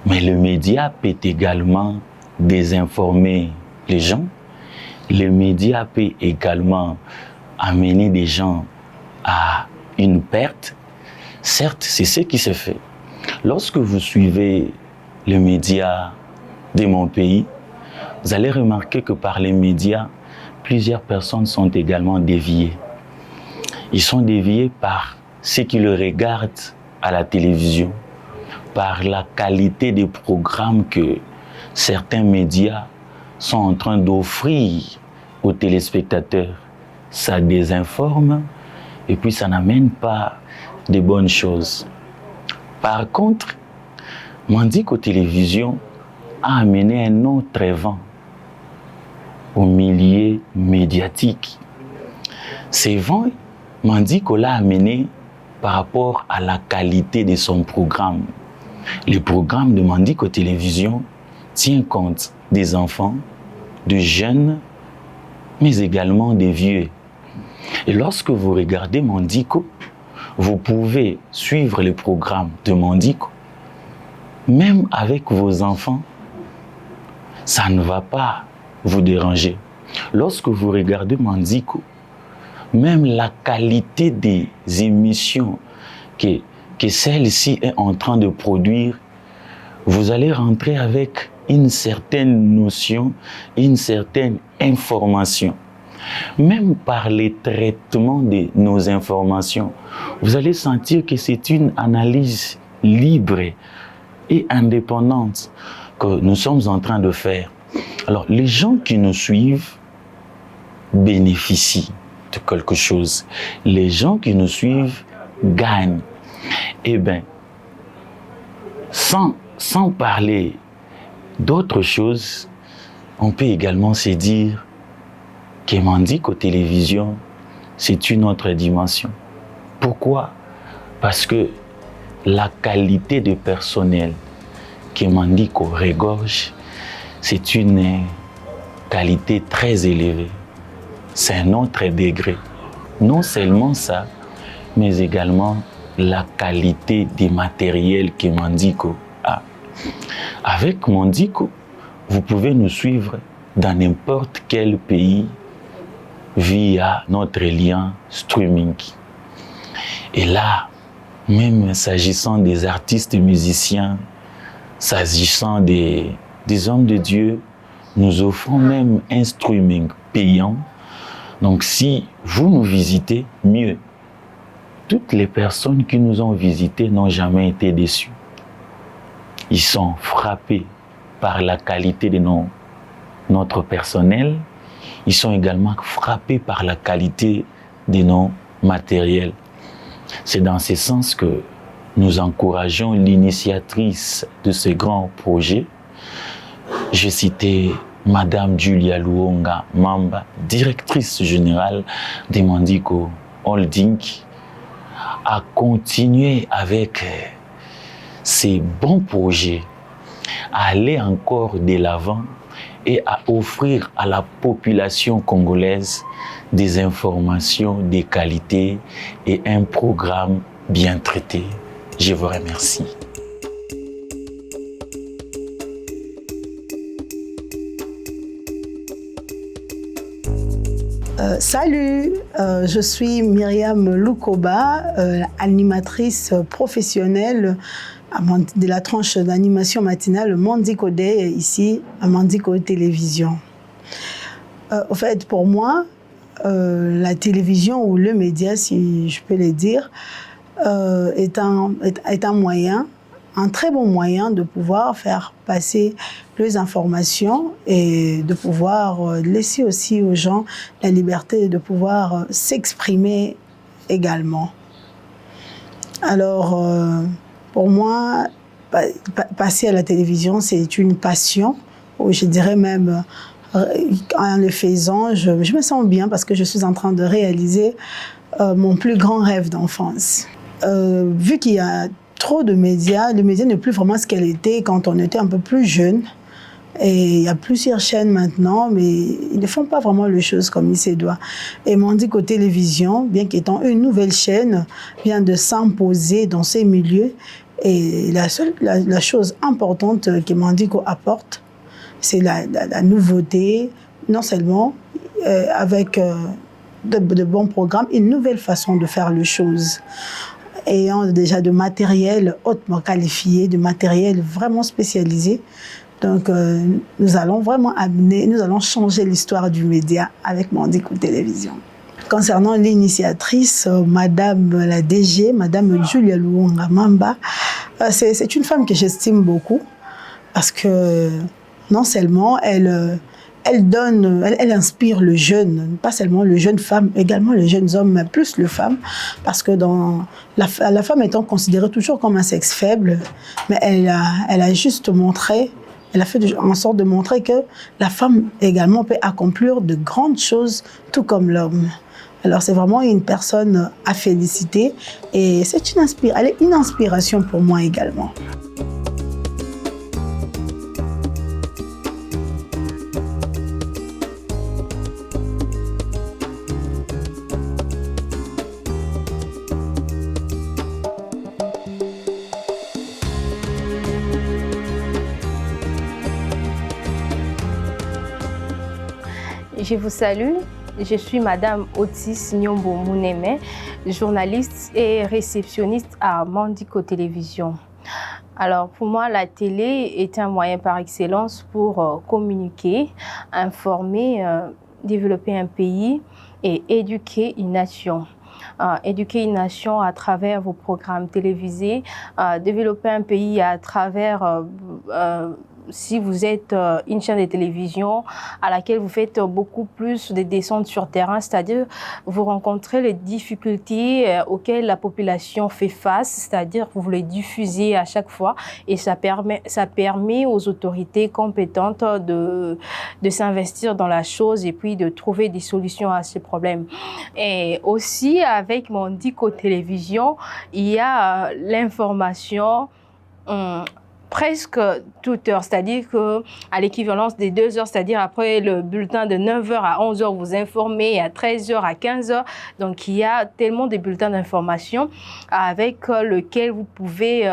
Mais le média peut également désinformer les gens. Le média peut également amener des gens à une perte. Certes, c'est ce qui se fait. Lorsque vous suivez les médias de mon pays, vous allez remarquer que par les médias, plusieurs personnes sont également déviées. Ils sont déviés par ce qu'ils regardent à la télévision, par la qualité des programmes que certains médias sont en train d'offrir aux téléspectateurs. Ça désinforme et puis ça n'amène pas de bonnes choses. Par contre, Mandiko Télévision a amené un autre vent au milieu médiatique. Ces vents, Mandiko l'a amené par rapport à la qualité de son programme. Le programme de Mandiko Télévision tient compte des enfants, des jeunes, mais également des vieux. Et lorsque vous regardez Mandiko, vous pouvez suivre le programme de Mandiko, même avec vos enfants, ça ne va pas vous déranger. Lorsque vous regardez Mandiko, même la qualité des émissions que celle-ci est en train de produire, vous allez rentrer avec une certaine notion, une certaine information. Même par les traitements de nos informations, vous allez sentir que c'est une analyse libre et indépendante que nous sommes en train de faire. Alors, les gens qui nous suivent bénéficient de quelque chose. Les gens qui nous suivent gagnent. Eh bien, sans parler d'autres choses, on peut également se dire que Mandiko Télévision, c'est une autre dimension. Pourquoi? Parce que la qualité de personnel que Mandiko regorge, c'est une qualité très élevée. C'est un autre degré. Non seulement ça, mais également la qualité des matériels que Mandiko a. Avec Mandiko, vous pouvez nous suivre dans n'importe quel pays via notre lien streaming. Et là, même s'agissant des artistes et musiciens, s'agissant des hommes de Dieu, nous offrons même un streaming payant. Donc si vous nous visitez, mieux. Toutes les personnes qui nous ont visités n'ont jamais été déçues. Ils sont frappés par la qualité de notre personnel. Ils sont également frappés par la qualité de nos matériels. C'est dans ce sens que nous encourageons l'initiatrice de ce grand projet. Je citais Madame Julia Luonga Mamba, directrice générale de Mandiko Holding, à continuer avec ces bons projets, à aller encore de l'avant et à offrir à la population congolaise des informations de qualité et un programme bien traité. Je vous remercie.
Salut, je suis Myriam Lukoba, animatrice professionnelle de la tranche d'animation matinale Mandiko Day, ici à Mandiko Télévision. Au fait, pour moi, la télévision ou le média, si je peux le dire, est un moyen, un très bon moyen de pouvoir faire passer les informations et de pouvoir laisser aussi aux gens la liberté de pouvoir s'exprimer également. Alors, pour moi, passer à la télévision, c'est une passion, ou je dirais même, en le faisant, je me sens bien parce que je suis en train de réaliser mon plus grand rêve d'enfance. Vu qu'il y a trop de médias, le média n'est plus vraiment ce qu'elle était quand on était un peu plus jeune. Et il y a plusieurs chaînes maintenant, mais ils ne font pas vraiment les choses comme il se doit. Et Mandiko Télévision, bien qu'étant une nouvelle chaîne, vient de s'imposer dans ces milieux. Et la chose importante que Mandiko apporte, c'est la nouveauté, non seulement avec de bons programmes, une nouvelle façon de faire les choses. Ayant déjà de matériel hautement qualifié, de matériel vraiment spécialisé. Donc, nous allons vraiment nous allons changer l'histoire du média avec Mandiko Télévision. Concernant l'initiatrice, Madame la DG, Madame Julia Luonga Mamba, c'est une femme que j'estime beaucoup parce que non seulement elle inspire le jeune, pas seulement le jeune femme, également les jeunes hommes, mais plus les femmes, parce que la femme étant considérée toujours comme un sexe faible, mais elle a juste montré Elle a fait en sorte de montrer que la femme également peut accomplir de grandes choses, tout comme l'homme. Alors c'est vraiment une personne à féliciter et elle est une inspiration pour moi également.
Je vous salue, je suis Madame Otis Nyombo Mouneme, journaliste et réceptionniste à Mandiko Télévision. Alors pour moi, la télé est un moyen par excellence pour communiquer, informer, développer un pays et éduquer une nation. Éduquer une nation à travers vos programmes télévisés, développer un pays à travers si vous êtes une chaîne de télévision à laquelle vous faites beaucoup plus de descentes sur terrain, c'est-à-dire vous rencontrez les difficultés auxquelles la population fait face, c'est-à-dire vous les diffusez à chaque fois et ça permet aux autorités compétentes de s'investir dans la chose et puis de trouver des solutions à ces problèmes. Et aussi avec Mandiko Télévision, il y a l'information presque toute heure, c'est-à-dire qu'à l'équivalence des 2 heures, c'est-à-dire après le bulletin de 9h à 11h, vous informez, et à 13h à 15h. Donc, il y a tellement de bulletins d'information avec lesquels vous pouvez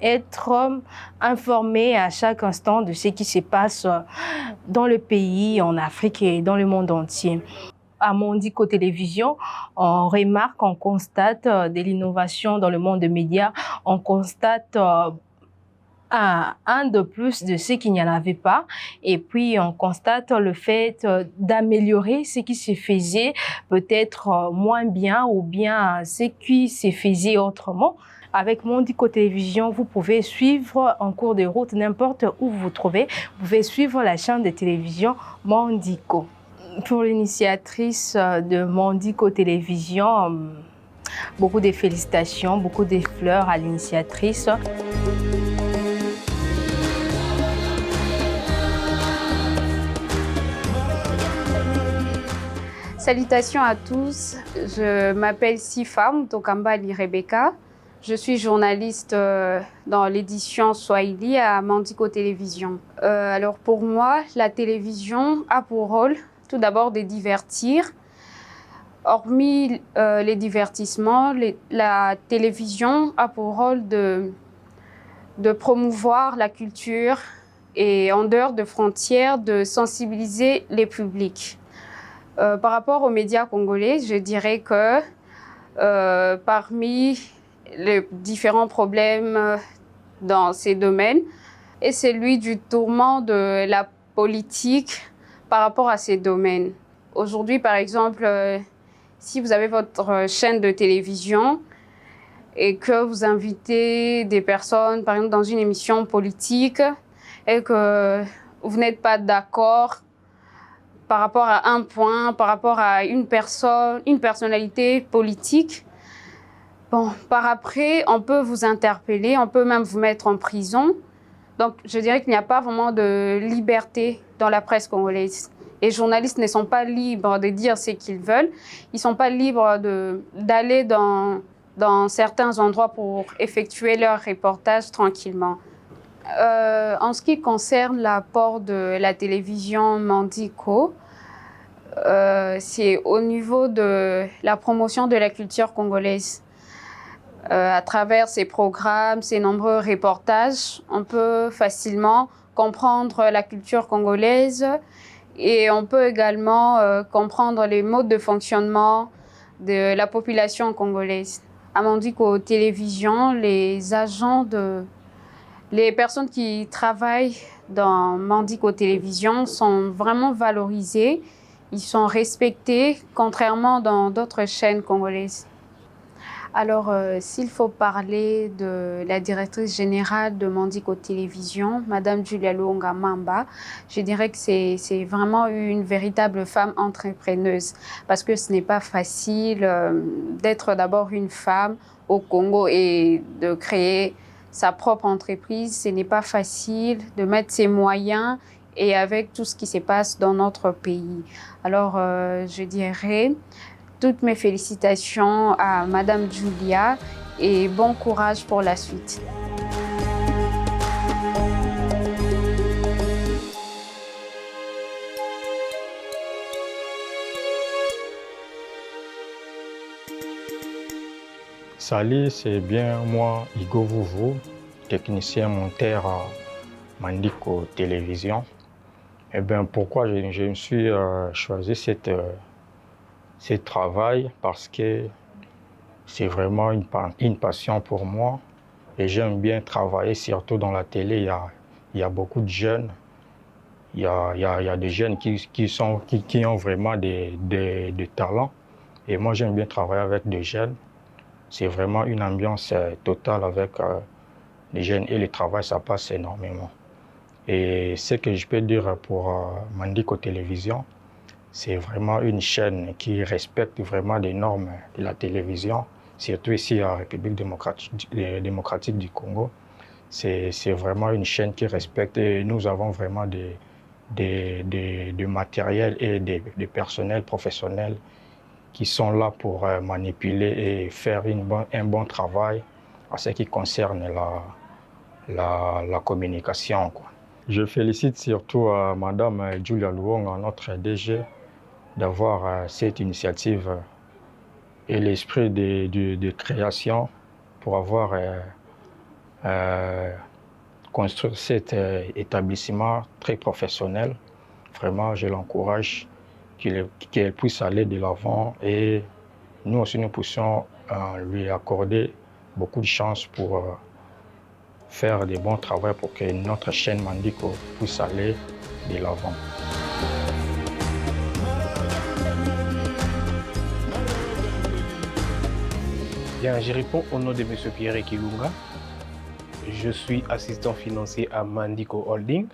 être informé à chaque instant de ce qui se passe dans le pays, en Afrique et dans le monde entier. À Mandiko Télévision, on remarque, on constate de l'innovation dans le monde des médias, on constate un de plus de ce qu'il n'y en avait pas. Et puis, on constate le fait d'améliorer ce qui se faisait peut-être moins bien ou bien ce qui se faisait autrement. Avec Mandiko Télévision, vous pouvez suivre en cours de route n'importe où vous vous trouvez. Vous pouvez suivre la chaîne de télévision Mandiko. Pour l'initiatrice de Mandiko Télévision, beaucoup de félicitations, beaucoup de fleurs à l'initiatrice.
Salutations à tous, je m'appelle Sifa Mutokambali Rebecca. Je suis journaliste dans l'édition Swahili à Mandiko Télévision. Alors pour moi, la télévision a pour rôle tout d'abord de divertir. Hormis les divertissements, la télévision a pour rôle de promouvoir la culture et en dehors de frontières, de sensibiliser les publics. Par rapport aux médias congolais, je dirais que parmi les différents problèmes dans ces domaines est celui du tourment de la politique par rapport à ces domaines. Aujourd'hui, par exemple, si vous avez votre chaîne de télévision et que vous invitez des personnes, par exemple, dans une émission politique et que vous n'êtes pas d'accord par rapport à un point, par rapport à une personne, une personnalité politique, bon, par après, on peut vous interpeller, on peut même vous mettre en prison. Donc, je dirais qu'il n'y a pas vraiment de liberté dans la presse congolaise. Les journalistes ne sont pas libres de dire ce qu'ils veulent. Ils ne sont pas libres d'aller dans certains endroits pour effectuer leur reportage tranquillement. En ce qui concerne l'apport de la télévision Mandiko, c'est au niveau de la promotion de la culture congolaise. À travers ces programmes, ces nombreux reportages, on peut facilement comprendre la culture congolaise et on peut également comprendre les modes de fonctionnement de la population congolaise. À Mandiko Télévision, les personnes qui travaillent dans Mandiko Télévision sont vraiment valorisées. Ils sont respectés, contrairement dans d'autres chaînes congolaises. Alors, s'il faut parler de la directrice générale de Mandiko Télévision, Madame Julia Luonga Mamba, je dirais que c'est vraiment une véritable femme entrepreneuse parce que ce n'est pas facile d'être d'abord une femme au Congo et de créer sa propre entreprise, ce n'est pas facile de mettre ses moyens et avec tout ce qui se passe dans notre pays. Alors, je dirais toutes mes félicitations à Madame Julia et bon courage pour la suite.
Salut, c'est bien moi, Igo Vouvou, technicien monteur à Mandiko Télévision. Eh bien, pourquoi je me suis choisi ce travail? Parce que c'est vraiment une passion pour moi et j'aime bien travailler, surtout dans la télé. Il y a beaucoup de jeunes. Il y a des jeunes qui ont vraiment des talents. Et moi, j'aime bien travailler avec des jeunes. C'est vraiment une ambiance totale avec les jeunes et le travail, ça passe énormément. Et ce que je peux dire pour Mandiko Télévision, c'est vraiment une chaîne qui respecte vraiment les normes de la télévision, surtout ici en République démocratique du Congo. C'est vraiment une chaîne qui respecte et nous avons vraiment des matériels et des personnels professionnels qui sont là pour manipuler et faire un bon travail en ce qui concerne la communication, quoi. Je félicite surtout Madame Julia Luonga, notre DG, d'avoir cette initiative et l'esprit de création pour avoir construit cet établissement très professionnel. Vraiment, je l'encourage qu'elle puisse aller de l'avant et nous aussi nous puissions lui accorder beaucoup de chance pour faire des bons travaux pour que notre chaîne Mandiko puisse aller de l'avant.
Bien, je réponds au nom de M. Pierre Kilunga. Je suis assistant financier à Mandiko Holding.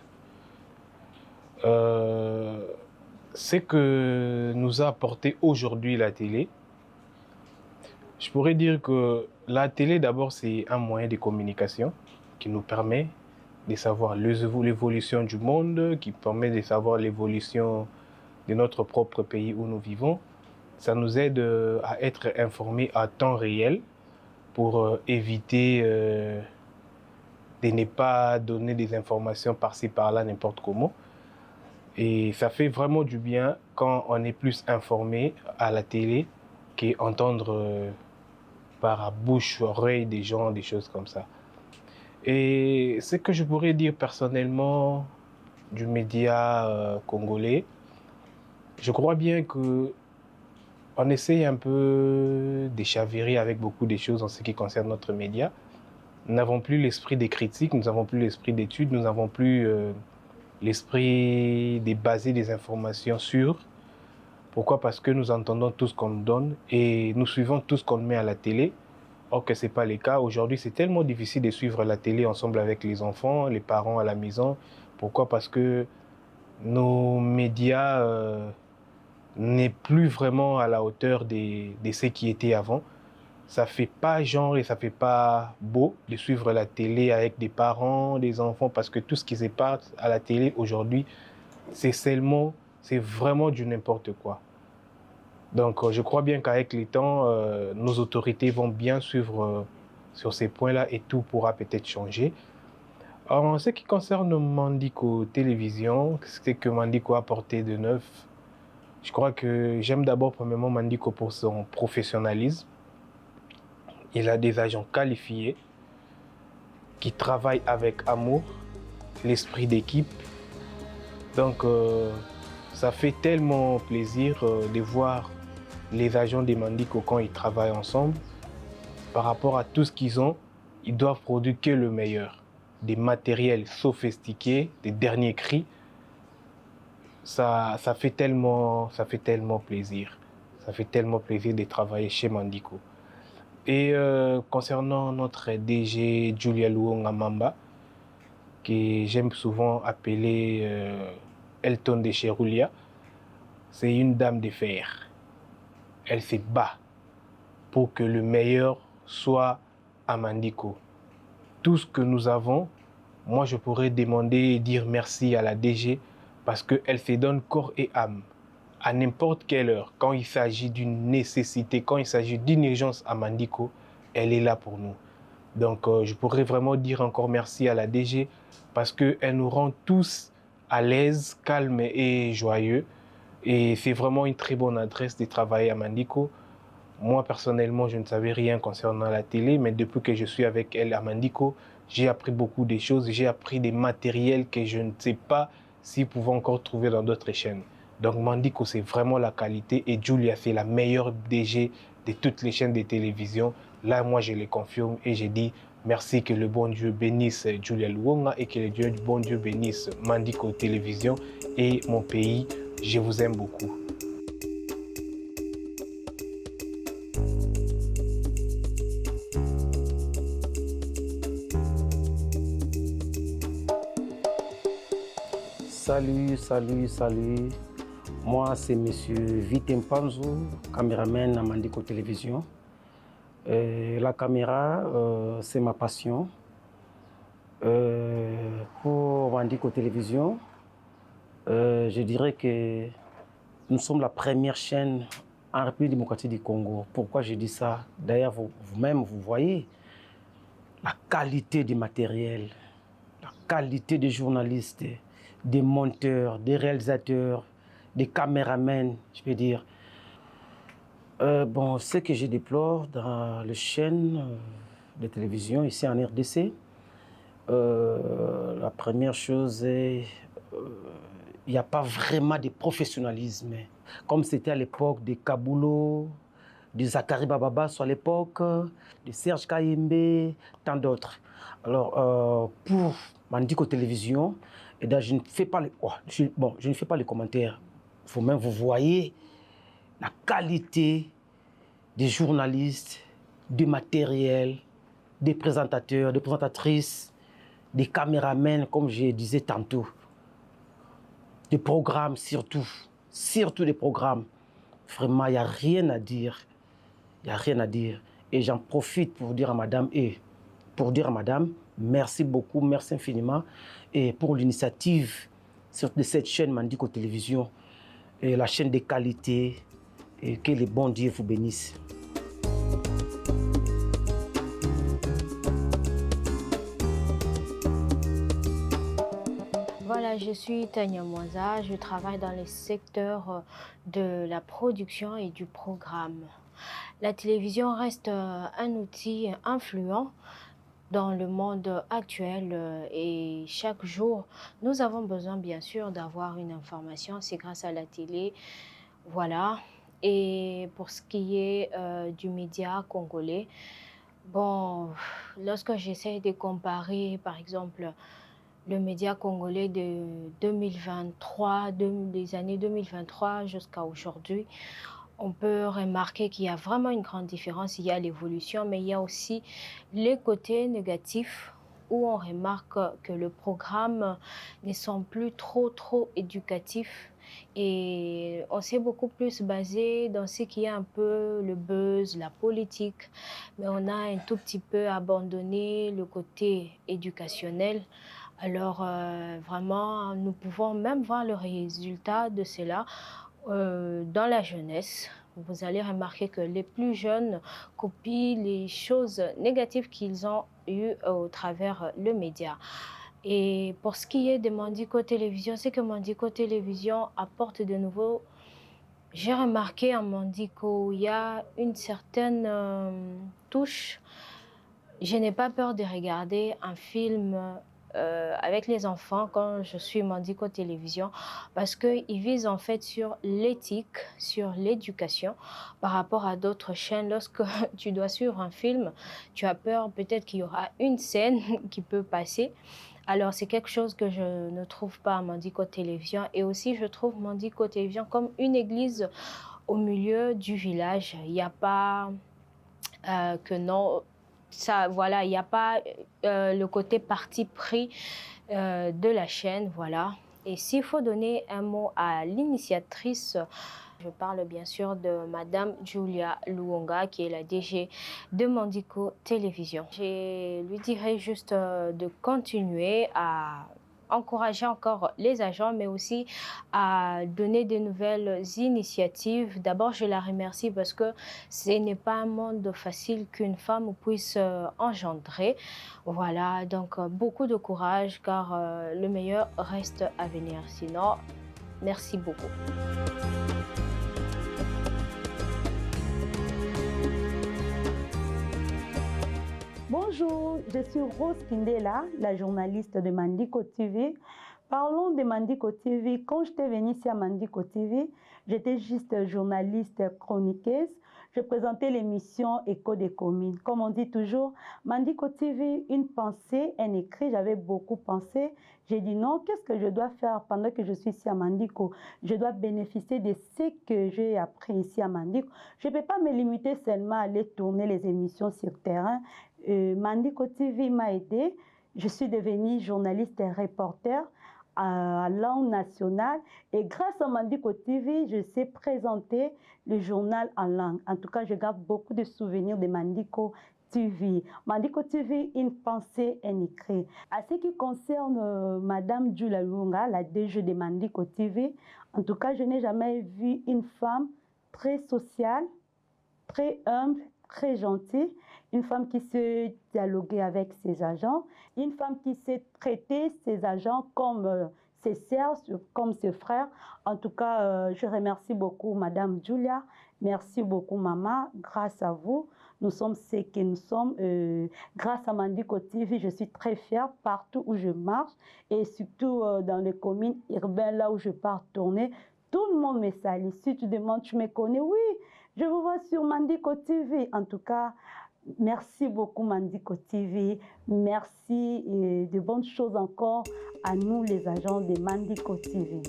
Ce que nous a apporté aujourd'hui la télé, je pourrais dire que la télé, d'abord, c'est un moyen de communication qui nous permet de savoir l'évolution du monde, qui permet de savoir l'évolution de notre propre pays où nous vivons. Ça nous aide à être informés à temps réel pour éviter de ne pas donner des informations par-ci, par-là, n'importe comment. Et ça fait vraiment du bien quand on est plus informé à la télé qu'entendre par bouche, oreille des gens, des choses comme ça. Et ce que je pourrais dire personnellement du média congolais, je crois bien qu'on essaye un peu de chavirer avec beaucoup de choses en ce qui concerne notre média. Nous n'avons plus l'esprit des critiques, nous n'avons plus l'esprit d'études, nous n'avons plus l'esprit de baser des informations sûres. Pourquoi? Parce que nous entendons tout ce qu'on nous donne et nous suivons tout ce qu'on met à la télé. Or que ce n'est pas le cas. Aujourd'hui, c'est tellement difficile de suivre la télé ensemble avec les enfants, les parents à la maison. Pourquoi? Parce que nos médias n'est plus vraiment à la hauteur de ce qui était avant. Ça fait pas genre et ça fait pas beau de suivre la télé avec des parents, des enfants, parce que tout ce qui se passe à la télé aujourd'hui, c'est vraiment du n'importe quoi. Donc je crois bien qu'avec le temps, nos autorités vont bien suivre sur ces points-là et tout pourra peut-être changer. En ce qui concerne Mandiko Télévision, ce que Mandiko a apporté de neuf, je crois que j'aime d'abord premièrement Mandiko pour son professionnalisme. Il a des agents qualifiés qui travaillent avec amour, l'esprit d'équipe. Donc ça fait tellement plaisir de voir les agents des Mandiko quand ils travaillent ensemble. Par rapport à tout ce qu'ils ont, ils doivent produire que le meilleur. Des matériels sophistiqués, des derniers cris. Ça fait tellement plaisir. Ça fait tellement plaisir de travailler chez Mandiko. Et concernant notre DG Julia Luonga Mamba, que j'aime souvent appeler Elton de Cheroulia, c'est une dame de fer. Elle se bat pour que le meilleur soit à Mandiko. tout ce que nous avons, moi je pourrais demander et dire merci à la DG parce qu'elle se donne corps et âme à n'importe quelle heure. Quand il s'agit d'une nécessité, quand il s'agit d'une urgence à Mandiko, elle est là pour nous. Donc je pourrais vraiment dire encore merci à la DG parce qu'elle nous rend tous à l'aise, calmes et joyeux. Et c'est vraiment une très bonne adresse de travailler à Mandiko. Moi, personnellement, je ne savais rien concernant la télé, mais depuis que je suis avec elle à Mandiko, j'ai appris beaucoup de choses. J'ai appris des matériels que je ne sais pas s'ils pouvaient encore trouver dans d'autres chaînes. Donc Mandiko, c'est vraiment la qualité. Et Julia, c'est la meilleure DG de toutes les chaînes de télévision. Là, moi, je le confirme et j'ai dit merci, que le bon Dieu bénisse Julia Luonga et que le bon Dieu bénisse Mandiko Télévision et mon pays. Je vous aime beaucoup.
Salut. Moi, c'est M. Vitem Panzo, caméraman à Mandiko Télévision. La caméra, c'est ma passion. Pour Mandiko Télévision, je dirais que nous sommes la première chaîne en République démocratique du Congo. Pourquoi je dis ça? D'ailleurs, vous-même, vous voyez la qualité du matériel, la qualité des journalistes, des monteurs, des réalisateurs, des caméramans, je peux dire. Bon, ce que je déplore dans les chaînes de télévision ici en RDC, la première chose est il n'y a pas vraiment de professionnalisme. Comme c'était à l'époque de Kabulo, de Zachary Bababas à l'époque, de Serge Kayembe, tant d'autres. Alors, pour Mandiko Télévision, et je ne fais pas je ne fais pas les commentaires. Vous-même, vous voyez la qualité des journalistes, du matériel, des présentateurs, des présentatrices, des caméramans, comme je disais tantôt. Des programmes surtout des programmes. Vraiment, il n'y a rien à dire. Il n'y a rien à dire. Et j'en profite pour dire à madame, merci beaucoup, merci infiniment. Et pour l'initiative de cette chaîne Mandiko Télévision, et la chaîne de qualité, et que le bon Dieu vous bénisse.
Voilà, je suis Tania Mwanza, je travaille dans le secteur de la production et du programme. La télévision reste un outil influent dans le monde actuel et chaque jour, nous avons besoin bien sûr d'avoir une information, c'est grâce à la télé, voilà. Et pour ce qui est du média congolais, bon, lorsque j'essaie de comparer par exemple le média congolais de 2023, des années 2023 jusqu'à aujourd'hui, on peut remarquer qu'il y a vraiment une grande différence. Il y a l'évolution, mais il y a aussi les côtés négatifs où on remarque que le programme ne sont plus trop éducatifs et on s'est beaucoup plus basé dans ce qui est un peu le buzz, la politique, mais on a un tout petit peu abandonné le côté éducationnel. Alors vraiment, nous pouvons même voir le résultat de cela dans la jeunesse. Vous allez remarquer que les plus jeunes copient les choses négatives qu'ils ont eues au travers le média. Et pour ce qui est de Mandiko Télévision, c'est que Mandiko Télévision apporte de nouveau. J'ai remarqué en Mandiko, il y a une certaine touche. Je n'ai pas peur de regarder un film avec les enfants quand je suis Mandiko Télévision parce qu'ils visent en fait sur l'éthique, sur l'éducation par rapport à d'autres chaînes. Lorsque tu dois suivre un film, tu as peur peut-être qu'il y aura une scène qui peut passer. Alors c'est quelque chose que je ne trouve pas à Mandiko Télévision et aussi je trouve Mandiko Télévision comme une église au milieu du village. Il n'y a pas que non... Ça, voilà, il n'y a pas le côté parti pris de la chaîne, voilà. Et s'il faut donner un mot à l'initiatrice Je parle bien sûr de Madame Julia Luonga, qui est la DG de Mandico Télévision. Je lui dirais juste de continuer à encourager encore les agents, mais aussi à donner de nouvelles initiatives. D'abord, je la remercie parce que ce n'est pas un monde facile qu'une femme puisse engendrer. Voilà, donc beaucoup de courage, car le meilleur reste à venir. Sinon, merci beaucoup.
Bonjour, je suis Rose Kindela, la journaliste de Mandico TV. Parlons de Mandico TV. Quand j'étais venue ici à Mandico TV, j'étais juste journaliste chroniqueuse. Je présentais l'émission Écho des communes. Comme on dit toujours, Mandico TV, une pensée, un écrit. J'avais beaucoup pensé. J'ai dit non, qu'est-ce que je dois faire pendant que je suis ici à Mandico? Je dois bénéficier de ce que j'ai appris ici à Mandico. Je ne peux pas me limiter seulement à aller tourner les émissions sur terrain. Mandico TV m'a aidé. Je suis devenue journaliste et reporter à langue nationale. Et grâce à Mandico TV, je sais présenter le journal en langue. En tout cas, je garde beaucoup de souvenirs de Mandico TV. Mandico TV, une pensée, un écrit. À ce qui concerne Madame Julia Luonga, la DG de Mandico TV, en tout cas, je n'ai jamais vu une femme très sociale, très humble, très gentille, une femme qui sait dialoguer avec ses agents, une femme qui sait traiter ses agents comme ses sœurs, comme ses frères. En tout cas, je remercie beaucoup Madame Julia, merci beaucoup Maman, grâce à vous, nous sommes ce que nous sommes. Grâce à Mandico TV, je suis très fière partout où je marche et surtout dans les communes urbaines, là où je pars tourner. Tout le monde me salue. Si tu demandes, tu me connais? Oui, je vous vois sur Mandico TV. En tout cas, merci beaucoup Mandico TV. Merci et de bonnes choses encore à nous les agents de Mandico TV.